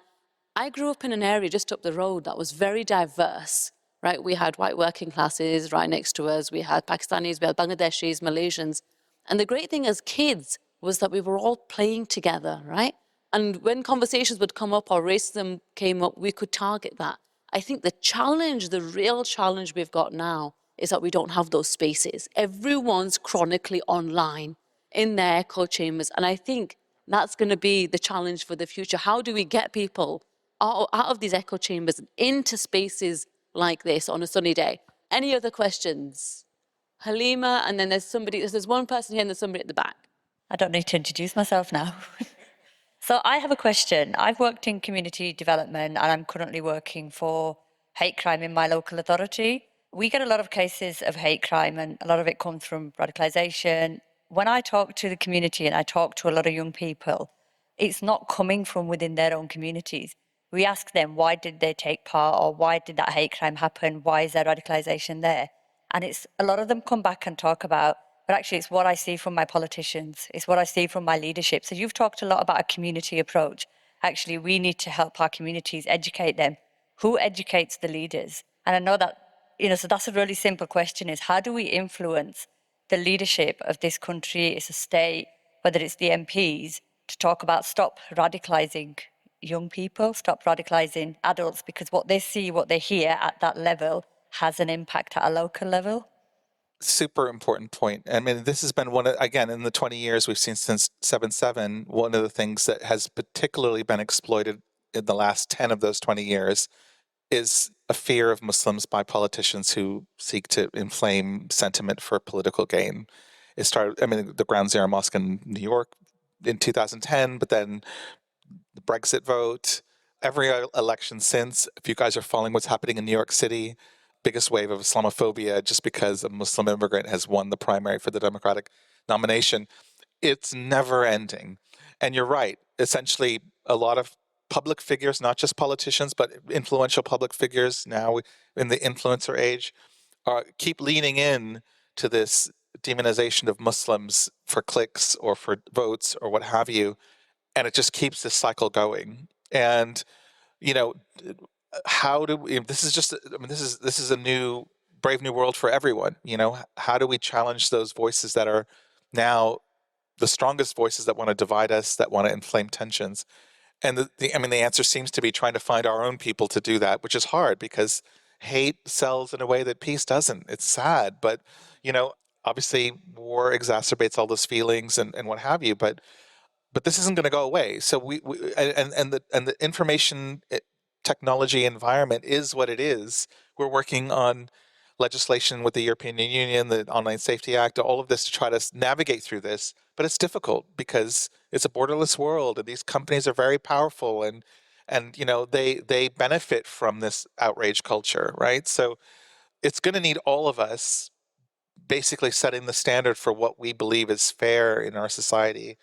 I grew up in an area just up the road that was very diverse, right? We had white working classes right next to us. We had Pakistanis, we had Bangladeshis, Malaysians. And the great thing as kids was that we were all playing together, right? And when conversations would come up or racism came up, we could target that. I think the real challenge we've got now is that we don't have those spaces. Everyone's chronically online in their echo chambers. And I think that's going to be the challenge for the future. How do we get people out of these echo chambers and into spaces like this on a sunny day? Any other questions? Halima, and then there's one person here and there's somebody at the back. I don't need to introduce myself now. So I have a question. I've worked in community development and I'm currently working for hate crime in my local authority. We get a lot of cases of hate crime and a lot of it comes from radicalisation. When I talk to the community and I talk to a lot of young people, it's not coming from within their own communities. We ask them, why did they take part, or why did that hate crime happen? Why is there radicalisation there? And it's a lot of them come back and talk about, but actually it's what I see from my politicians. It's what I see from my leadership. So you've talked a lot about a community approach. Actually, we need to help our communities, educate them. Who educates the leaders? And I know that, so that's a really simple question, is how do we influence the leadership of this country, it's a state, whether it's the MPs, to talk about stop radicalising young people, stop radicalising adults, because what they see, what they hear at that level has an impact at a local level. Super important point. I mean, this has been again, in the 20 years we've seen since 7/7, one of the things that has particularly been exploited in the last 10 of those 20 years is a fear of Muslims by politicians who seek to inflame sentiment for political gain. It started, the Ground Zero Mosque in New York in 2010, but then the Brexit vote, every election since. If you guys are following what's happening in New York City, biggest wave of Islamophobia just because a Muslim immigrant has won the primary for the Democratic nomination. It's never ending. And you're right. Essentially, a lot of public figures, not just politicians, but influential public figures now in the influencer age, keep leaning in to this demonization of Muslims for clicks or for votes or what have you. And it just keeps this cycle going. And, how do we, this is a new, brave new world for everyone. How do we challenge those voices that are now the strongest voices that want to divide us, that want to inflame tensions? And the answer seems to be trying to find our own people to do that, which is hard because hate sells in a way that peace doesn't. It's sad, but obviously war exacerbates all those feelings and what have you. But this isn't going to go away. So the information technology environment is what it is. We're working on legislation with the European Union, the Online Safety Act, all of this to try to navigate through this. But it's difficult because it's a borderless world, and these companies are very powerful, and they benefit from this outrage culture, right? So it's going to need all of us basically setting the standard for what we believe is fair in our society,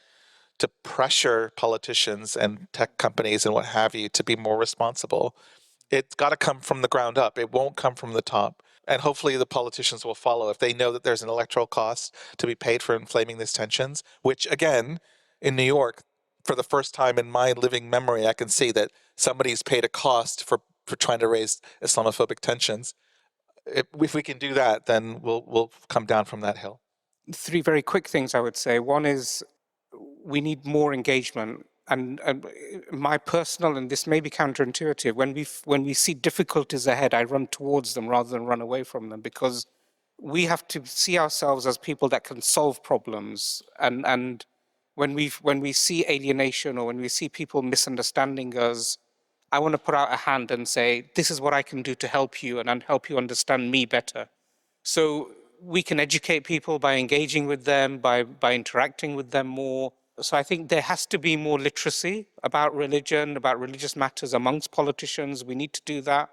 to pressure politicians and tech companies and what have you to be more responsible. It's got to come from the ground up. It won't come from the top. And hopefully the politicians will follow if they know that there's an electoral cost to be paid for inflaming these tensions, which again, in New York, for the first time in my living memory, I can see that somebody's paid a cost for trying to raise Islamophobic tensions. If we can do that, then we'll come down from that hill. 3 very quick things I would say. One is we need more engagement. And my personal, and this may be counterintuitive, when we see difficulties ahead, I run towards them rather than run away from them, because we have to see ourselves as people that can solve problems. And when we see alienation or when we see people misunderstanding us, I want to put out a hand and say, this is what I can do to help you and help you understand me better. So we can educate people by engaging with them, by interacting with them more. So I think there has to be more literacy about religion, about religious matters amongst politicians. We need to do that.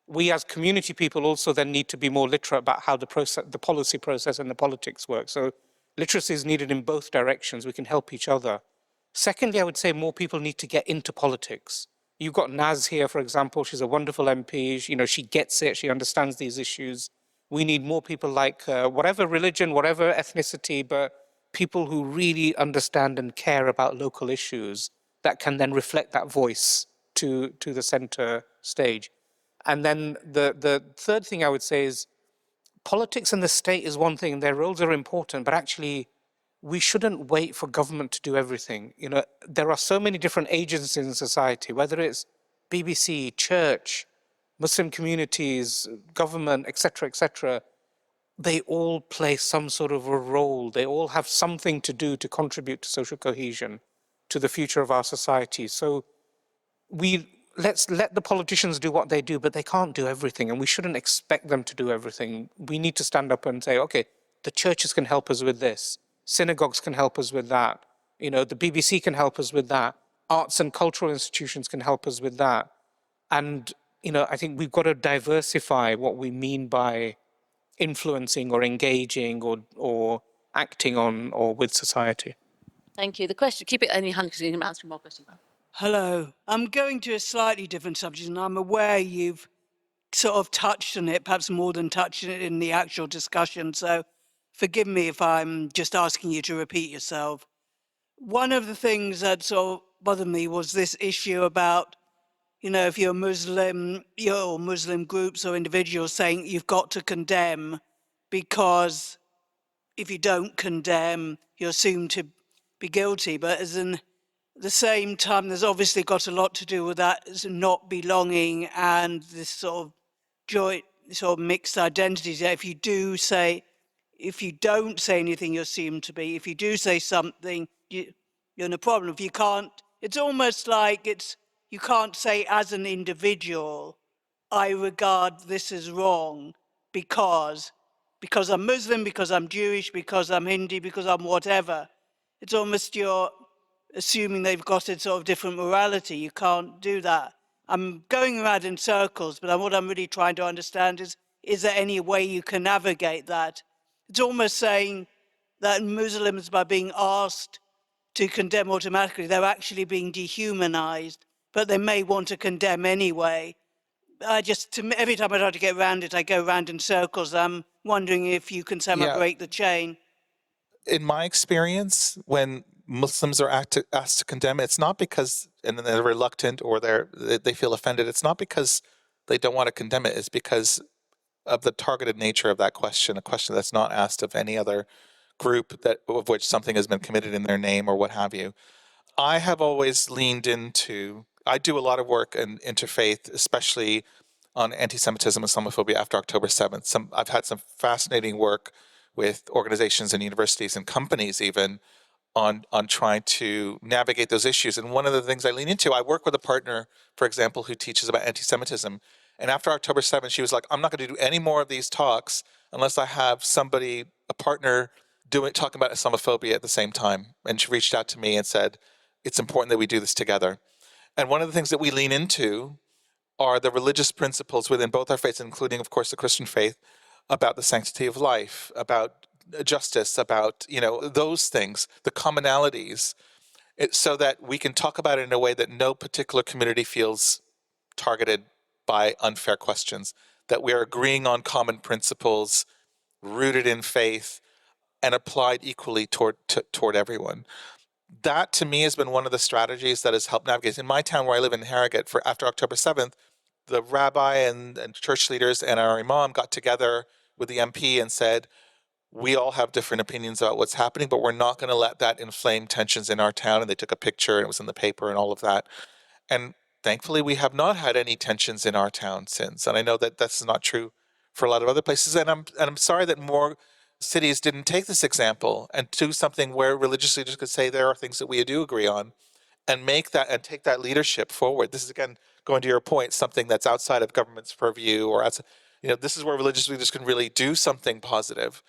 We as community people also then need to be more literate about how the policy process and the politics work. So literacy is needed in both directions. We can help each other. Secondly, I would say more people need to get into politics. You've got Naz here, for example. She's a wonderful MP. She gets it. She understands these issues. We need more people like whatever religion, whatever ethnicity, but people who really understand and care about local issues that can then reflect that voice to the center stage. And then the third thing I would say is politics and the state is one thing. Their roles are important, but actually we shouldn't wait for government to do everything. There are so many different agencies in society, whether it's BBC, church, Muslim communities, government, etc., etc. They all play some sort of a role. They all have something to do to contribute to social cohesion, to the future of our society. So let's let the politicians do what they do, but they can't do everything, and we shouldn't expect them to do everything. We need to stand up and say, okay, the churches can help us with this. Synagogues can help us with that. The BBC can help us with that. Arts and cultural institutions can help us with that. And, I think we've got to diversify what we mean by influencing or engaging or acting on or with society. Thank you. The question, keep it in your hand because you can answer more questions. Hello. I'm going to a slightly different subject, and I'm aware you've sort of touched on it, perhaps more than touched on it in the actual discussion. So forgive me if I'm just asking you to repeat yourself. One of the things that sort of bothered me was this issue about, if you're Muslim, Muslim groups or individuals saying you've got to condemn, because if you don't condemn, you're assumed to be guilty. But at the same time, there's obviously got a lot to do with that not belonging and this sort of joint, sort of mixed identities. If you don't say anything, you're assumed to be. If you do say something, you're in a problem. If you can't, it's almost like you can't say as an individual, I regard this as wrong because I'm Muslim, because I'm Jewish, because I'm Hindi, because I'm whatever. It's almost you're assuming they've got a sort of different morality. You can't do that. I'm going around in circles, but what I'm really trying to understand is there any way you can navigate that? It's almost saying that Muslims, by being asked to condemn automatically, they're actually being dehumanized, but they may want to condemn anyway. Every time I try to get around it, I go around in circles. I'm wondering if you can somehow break the chain. In my experience, when Muslims are asked to condemn, it's not because, and they're reluctant or they feel offended, it's not because they don't want to condemn it, it's because of the targeted nature of that question, a question that's not asked of any other group of which something has been committed in their name or what have you. I have always leaned into, I do a lot of work in interfaith, especially on anti-Semitism and Islamophobia after October 7th. I've had some fascinating work with organizations and universities and companies even on trying to navigate those issues. And one of the things I lean into, I work with a partner, for example, who teaches about anti-Semitism. And after October 7th, she was like, I'm not going to do any more of these talks unless I have somebody, a partner, talking about Islamophobia at the same time. And she reached out to me and said, it's important that we do this together. And one of the things that we lean into are the religious principles within both our faiths, including, of course, the Christian faith, about the sanctity of life, about justice, about, those things, the commonalities, so that we can talk about it in a way that no particular community feels targeted by unfair questions, that we are agreeing on common principles rooted in faith and applied equally toward everyone. That, to me, has been one of the strategies that has helped navigate. In my town where I live in Harrogate, after October 7th, the rabbi and church leaders and our imam got together with the MP and said, we all have different opinions about what's happening, but we're not going to let that inflame tensions in our town. And they took a picture and it was in the paper and all of that. And thankfully, we have not had any tensions in our town since. And I know that that's not true for a lot of other places. And I'm sorry that more cities didn't take this example and do something where religious leaders could say there are things that we do agree on and make that and take that leadership forward. This is, again, going to your point, something that's outside of government's purview or outside, this is where religious leaders can really do something positive.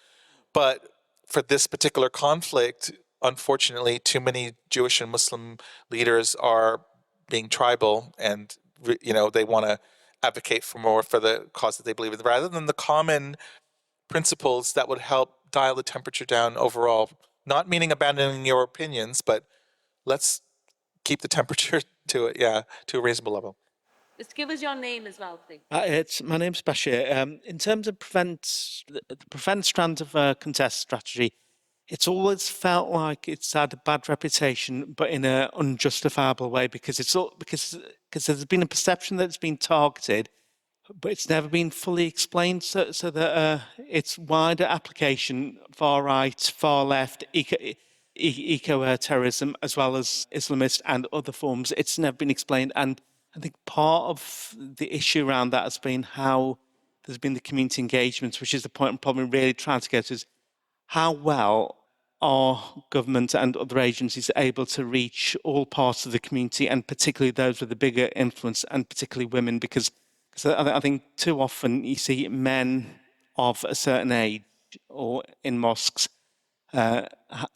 But for this particular conflict, unfortunately, too many Jewish and Muslim leaders are being tribal, and they want to advocate for more for the cause that they believe in, rather than the common principles that would help dial the temperature down overall. Not meaning abandoning your opinions, but let's keep the temperature to a reasonable level. Just give us your name as well, please. My name's Bashir. In terms of the prevent strand of contest strategy, it's always felt like it's had a bad reputation, but in an unjustifiable way, because there's been a perception that it's been targeted, but it's never been fully explained, so that its wider application, far right, far left, eco-terrorism, as well as Islamist and other forms, it's never been explained. And I think part of the issue around that has been how there's been the community engagement, which is the point I'm probably really trying to get to, is how well are government and other agencies able to reach all parts of the community, and particularly those with a bigger influence, and particularly women, because I think too often you see men of a certain age or in mosques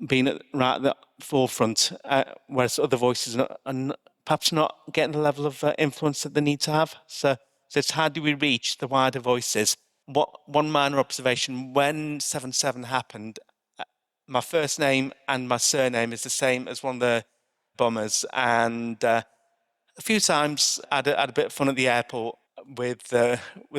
being right at the forefront, whereas other voices are perhaps not getting the level of influence that they need to have. So it's how do we reach the wider voices? One minor observation: when 7/7 happened, my first name and my surname is the same as one of the bombers, and a few times I had a bit of fun at the airport with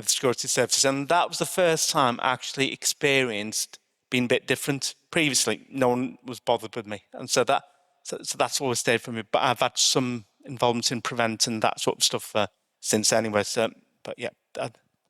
security services, and that was the first time I actually experienced being a bit different. Previously, no one was bothered with me, and so that's always stayed for me. But I've had some involvement in prevent and that sort of stuff since anyway. So, but yeah.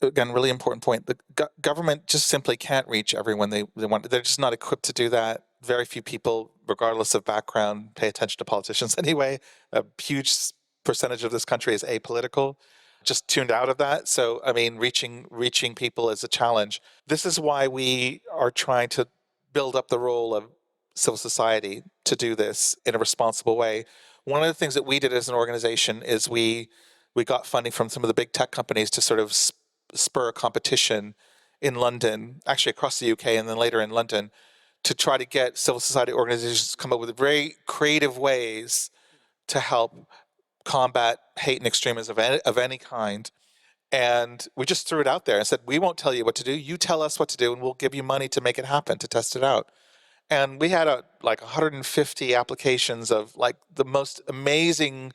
Again, really important point. The government just simply can't reach everyone they want. They're just not equipped to do that. Very few people, regardless of background, pay attention to politicians anyway. A huge percentage of this country is apolitical, just tuned out of that. So, I mean, reaching people is a challenge. This is why we are trying to build up the role of civil society to do this in a responsible way. One of the things that we did as an organization is we got funding from some of the big tech companies to sort of spur a competition in London, actually across the UK and then later in London, to try to get civil society organizations to come up with very creative ways to help combat hate and extremism of any kind. And we just threw it out there and said, we won't tell you what to do. You tell us what to do, and we'll give you money to make it happen, to test it out. And we had like 150 applications of like the most amazing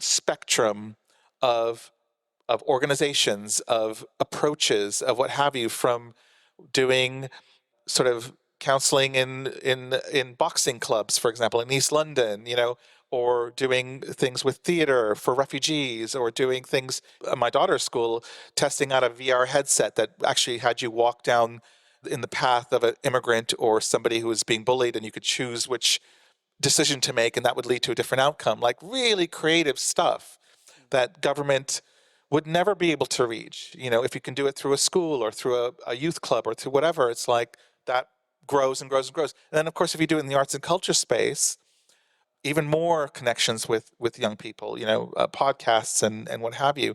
spectrum of organizations, of approaches, of what have you, from doing sort of counseling in boxing clubs, for example, in East London, or doing things with theater for refugees, or doing things at my daughter's school, testing out a VR headset that actually had you walk down in the path of an immigrant or somebody who was being bullied, and you could choose which decision to make, and that would lead to a different outcome. Like really creative stuff that government would never be able to reach. If you can do it through a school or through a youth club or through whatever, it's like that grows and grows and grows. And then, of course, if you do it in the arts and culture space, even more connections with young people, podcasts and what have you.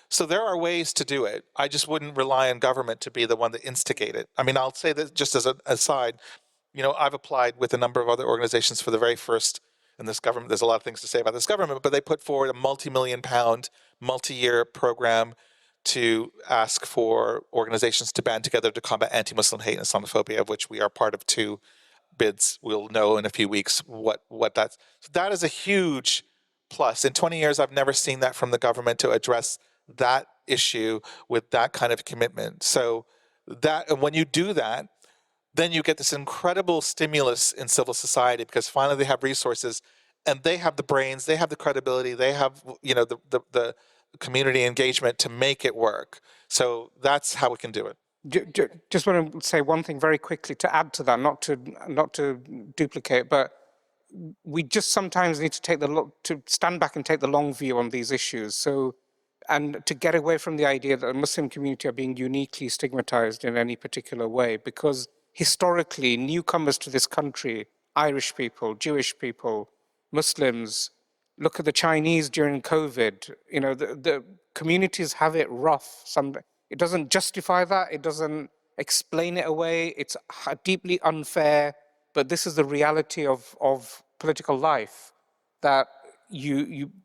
So there are ways to do it. I just wouldn't rely on government to be the one that instigate it. I mean, I'll say that just as an aside, I've applied with a number of other organizations for the very first, in this government, there's a lot of things to say about this government, but they put forward a multi-million-pound, multi-year program to ask for organizations to band together to combat anti-Muslim hate and Islamophobia, of which we are part of 2 bids. We'll know in a few weeks what that's. So that is a huge plus. In 20 years, I've never seen that from the government to address that issue with that kind of commitment. So that, and when you do that, then you get this incredible stimulus in civil society, because finally they have resources and they have the brains, they have the credibility, they have the community engagement to make it work. So that's how we can do it. Just want to say one thing very quickly to add to that, not to duplicate, but we just sometimes need to stand back and take the long view on these issues. So, and to get away from the idea that the Muslim community are being uniquely stigmatized in any particular way, because historically, newcomers to this country, Irish people, Jewish people, Muslims, look at the Chinese during COVID, the communities have it rough. It doesn't justify that, it doesn't explain it away, it's deeply unfair, but this is the reality of political life, that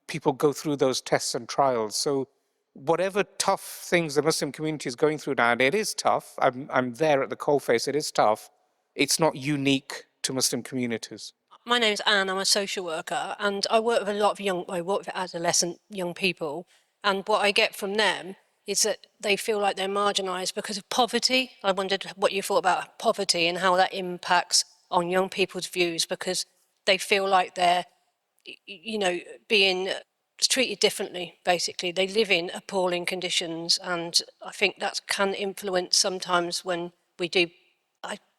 people go through those tests and trials. So whatever tough things the Muslim community is going through now, and it is tough, I'm there at the coalface, it is tough, it's not unique to Muslim communities. My name's Anne, I'm a social worker, and I work with a lot of I work with adolescent young people, and what I get from them is that they feel like they're marginalised because of poverty. I wondered what you thought about poverty and how that impacts on young people's views, because they feel like they're, being treated differently, basically. They live in appalling conditions, and I think that can influence sometimes when we do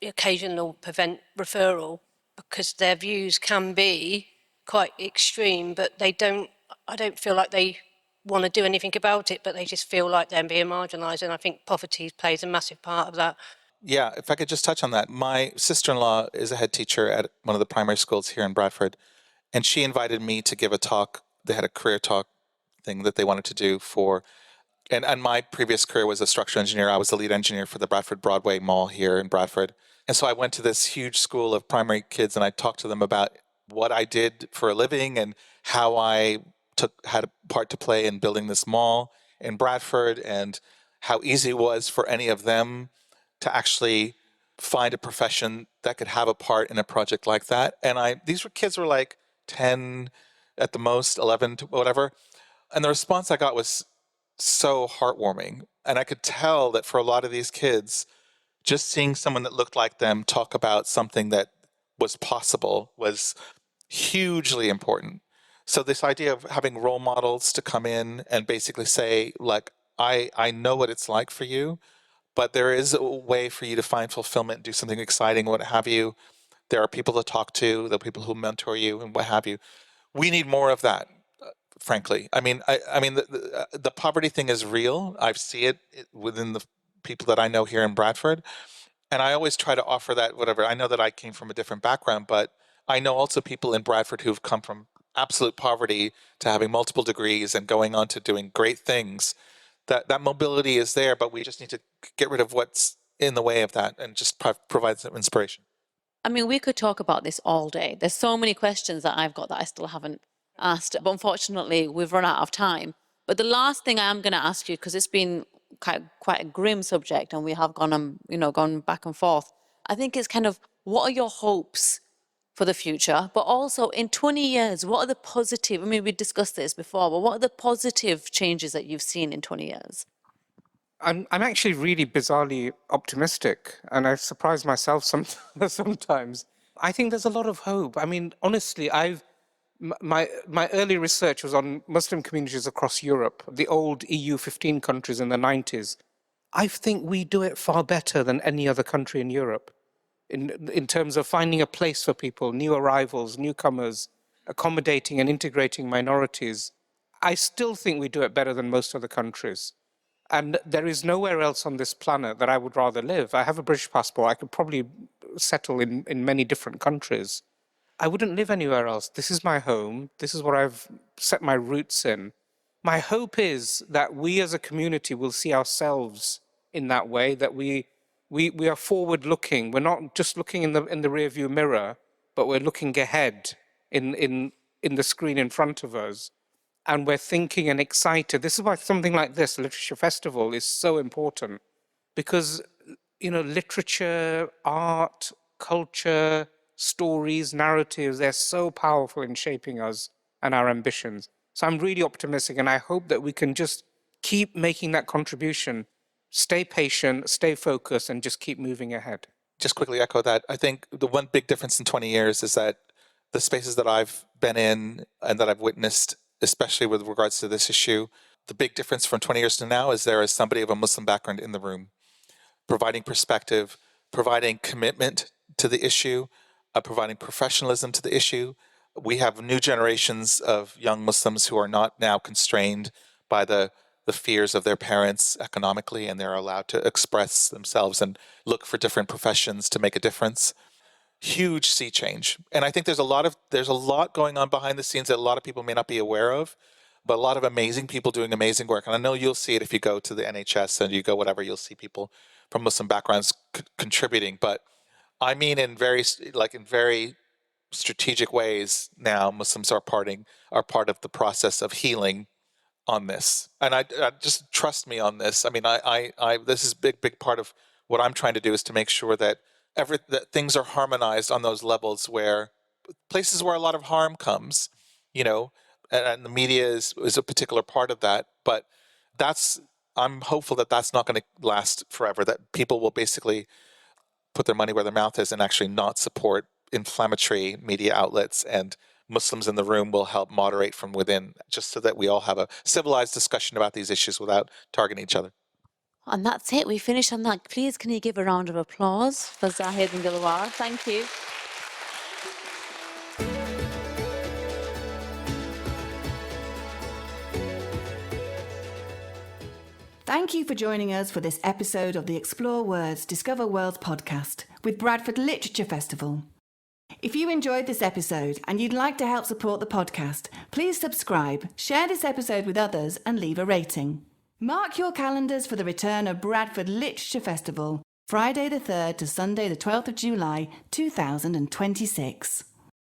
occasional prevent referral, because their views can be quite extreme, but I don't feel like they want to do anything about it, but they just feel like they're being marginalised, and I think poverty plays a massive part of that. Yeah, if I could just touch on that. My sister-in-law is a head teacher at one of the primary schools here in Bradford, and she invited me to give a talk. They had a career talk thing that they wanted to do for, and my previous career was a structural engineer. I was the lead engineer for the Bradford Broadway Mall here in Bradford. And so I went to this huge school of primary kids, and I talked to them about what I did for a living and how I had a part to play in building this mall in Bradford, and how easy it was for any of them to actually find a profession that could have a part in a project like that. And these kids were like 10 at the most, 11 to whatever. And the response I got was so heartwarming. And I could tell that for a lot of these kids, just seeing someone that looked like them talk about something that was possible was hugely important. So this idea of having role models to come in and basically say, like, I know what it's like for you, but there is a way for you to find fulfillment, do something exciting, what have you. There are people to talk to, there are people who mentor you and what have you. We need more of that, frankly. I mean, the poverty thing is real. I see it within the people that I know here in Bradford. And I always try to offer that, whatever. I know that I came from a different background, but I know also people in Bradford who've come from absolute poverty to having multiple degrees and going on to doing great things. That mobility is there, but we just need to get rid of what's in the way of that and just provide some inspiration. I mean, we could talk about this all day. There's so many questions that I've got that I still haven't asked, but unfortunately we've run out of time. But the last thing I'm going to ask you, because it's been quite a grim subject and we have gone back and forth, I think it's kind of, what are your hopes for the future? But also in 20 years, what are the positive, I mean, we discussed this before, but what are the positive changes that you've seen in 20 years? I'm actually really bizarrely optimistic, and I've surprised myself sometimes. I think there's a lot of hope. I mean, honestly, my early research was on Muslim communities across Europe, the old EU15 countries in the 90s. I think we do it far better than any other country in Europe in terms of finding a place for people, new arrivals, newcomers, accommodating and integrating minorities. I still think we do it better than most other countries. And there is nowhere else on this planet that I would rather live. I have a British passport. I could probably settle in many different countries. I wouldn't live anywhere else. This is my home. This is what I've set my roots in. My hope is that we as a community will see ourselves in that way, that we are forward-looking. We're not just looking in the rearview mirror, but we're looking ahead in the screen in front of us. And we're thinking and excited. This is why something like this, Literature Festival, is so important. Because, literature, art, culture, stories, narratives, they're so powerful in shaping us and our ambitions. So I'm really optimistic, and I hope that we can just keep making that contribution, stay patient, stay focused, and just keep moving ahead. Just quickly echo that. I think the one big difference in 20 years is that the spaces that I've been in and that I've witnessed, especially with regards to this issue, the big difference from 20 years to now is there is somebody of a Muslim background in the room, providing perspective, providing commitment to the issue, providing professionalism to the issue. We have new generations of young Muslims who are not now constrained by the fears of their parents economically, and they're allowed to express themselves and look for different professions to make a difference. Huge sea change. And I think there's a lot going on behind the scenes that a lot of people may not be aware of, but a lot of amazing people doing amazing work. And I know you'll see it if you go to the NHS and you go whatever, you'll see people from Muslim backgrounds contributing. But I mean, in very strategic ways now, Muslims are part of the process of healing on this. And I just trust me on this. I mean, I this is big part of what I'm trying to do, is to make sure that that things are harmonized on those levels, where places where a lot of harm comes, and the media is a particular part of that. But I'm hopeful that that's not going to last forever, that people will basically put their money where their mouth is and actually not support inflammatory media outlets, and Muslims in the room will help moderate from within, just so that we all have a civilized discussion about these issues without targeting each other. And that's it. We finish on that. Please, can you give a round of applause for Zahid and Gilwar? Thank you. Thank you for joining us for this episode of the Explore Words, Discover Worlds podcast with Bradford Literature Festival. If you enjoyed this episode and you'd like to help support the podcast, please subscribe, share this episode with others, and leave a rating. Mark your calendars for the return of Bradford Literature Festival, Friday the 3rd to Sunday the 12th of July 2026.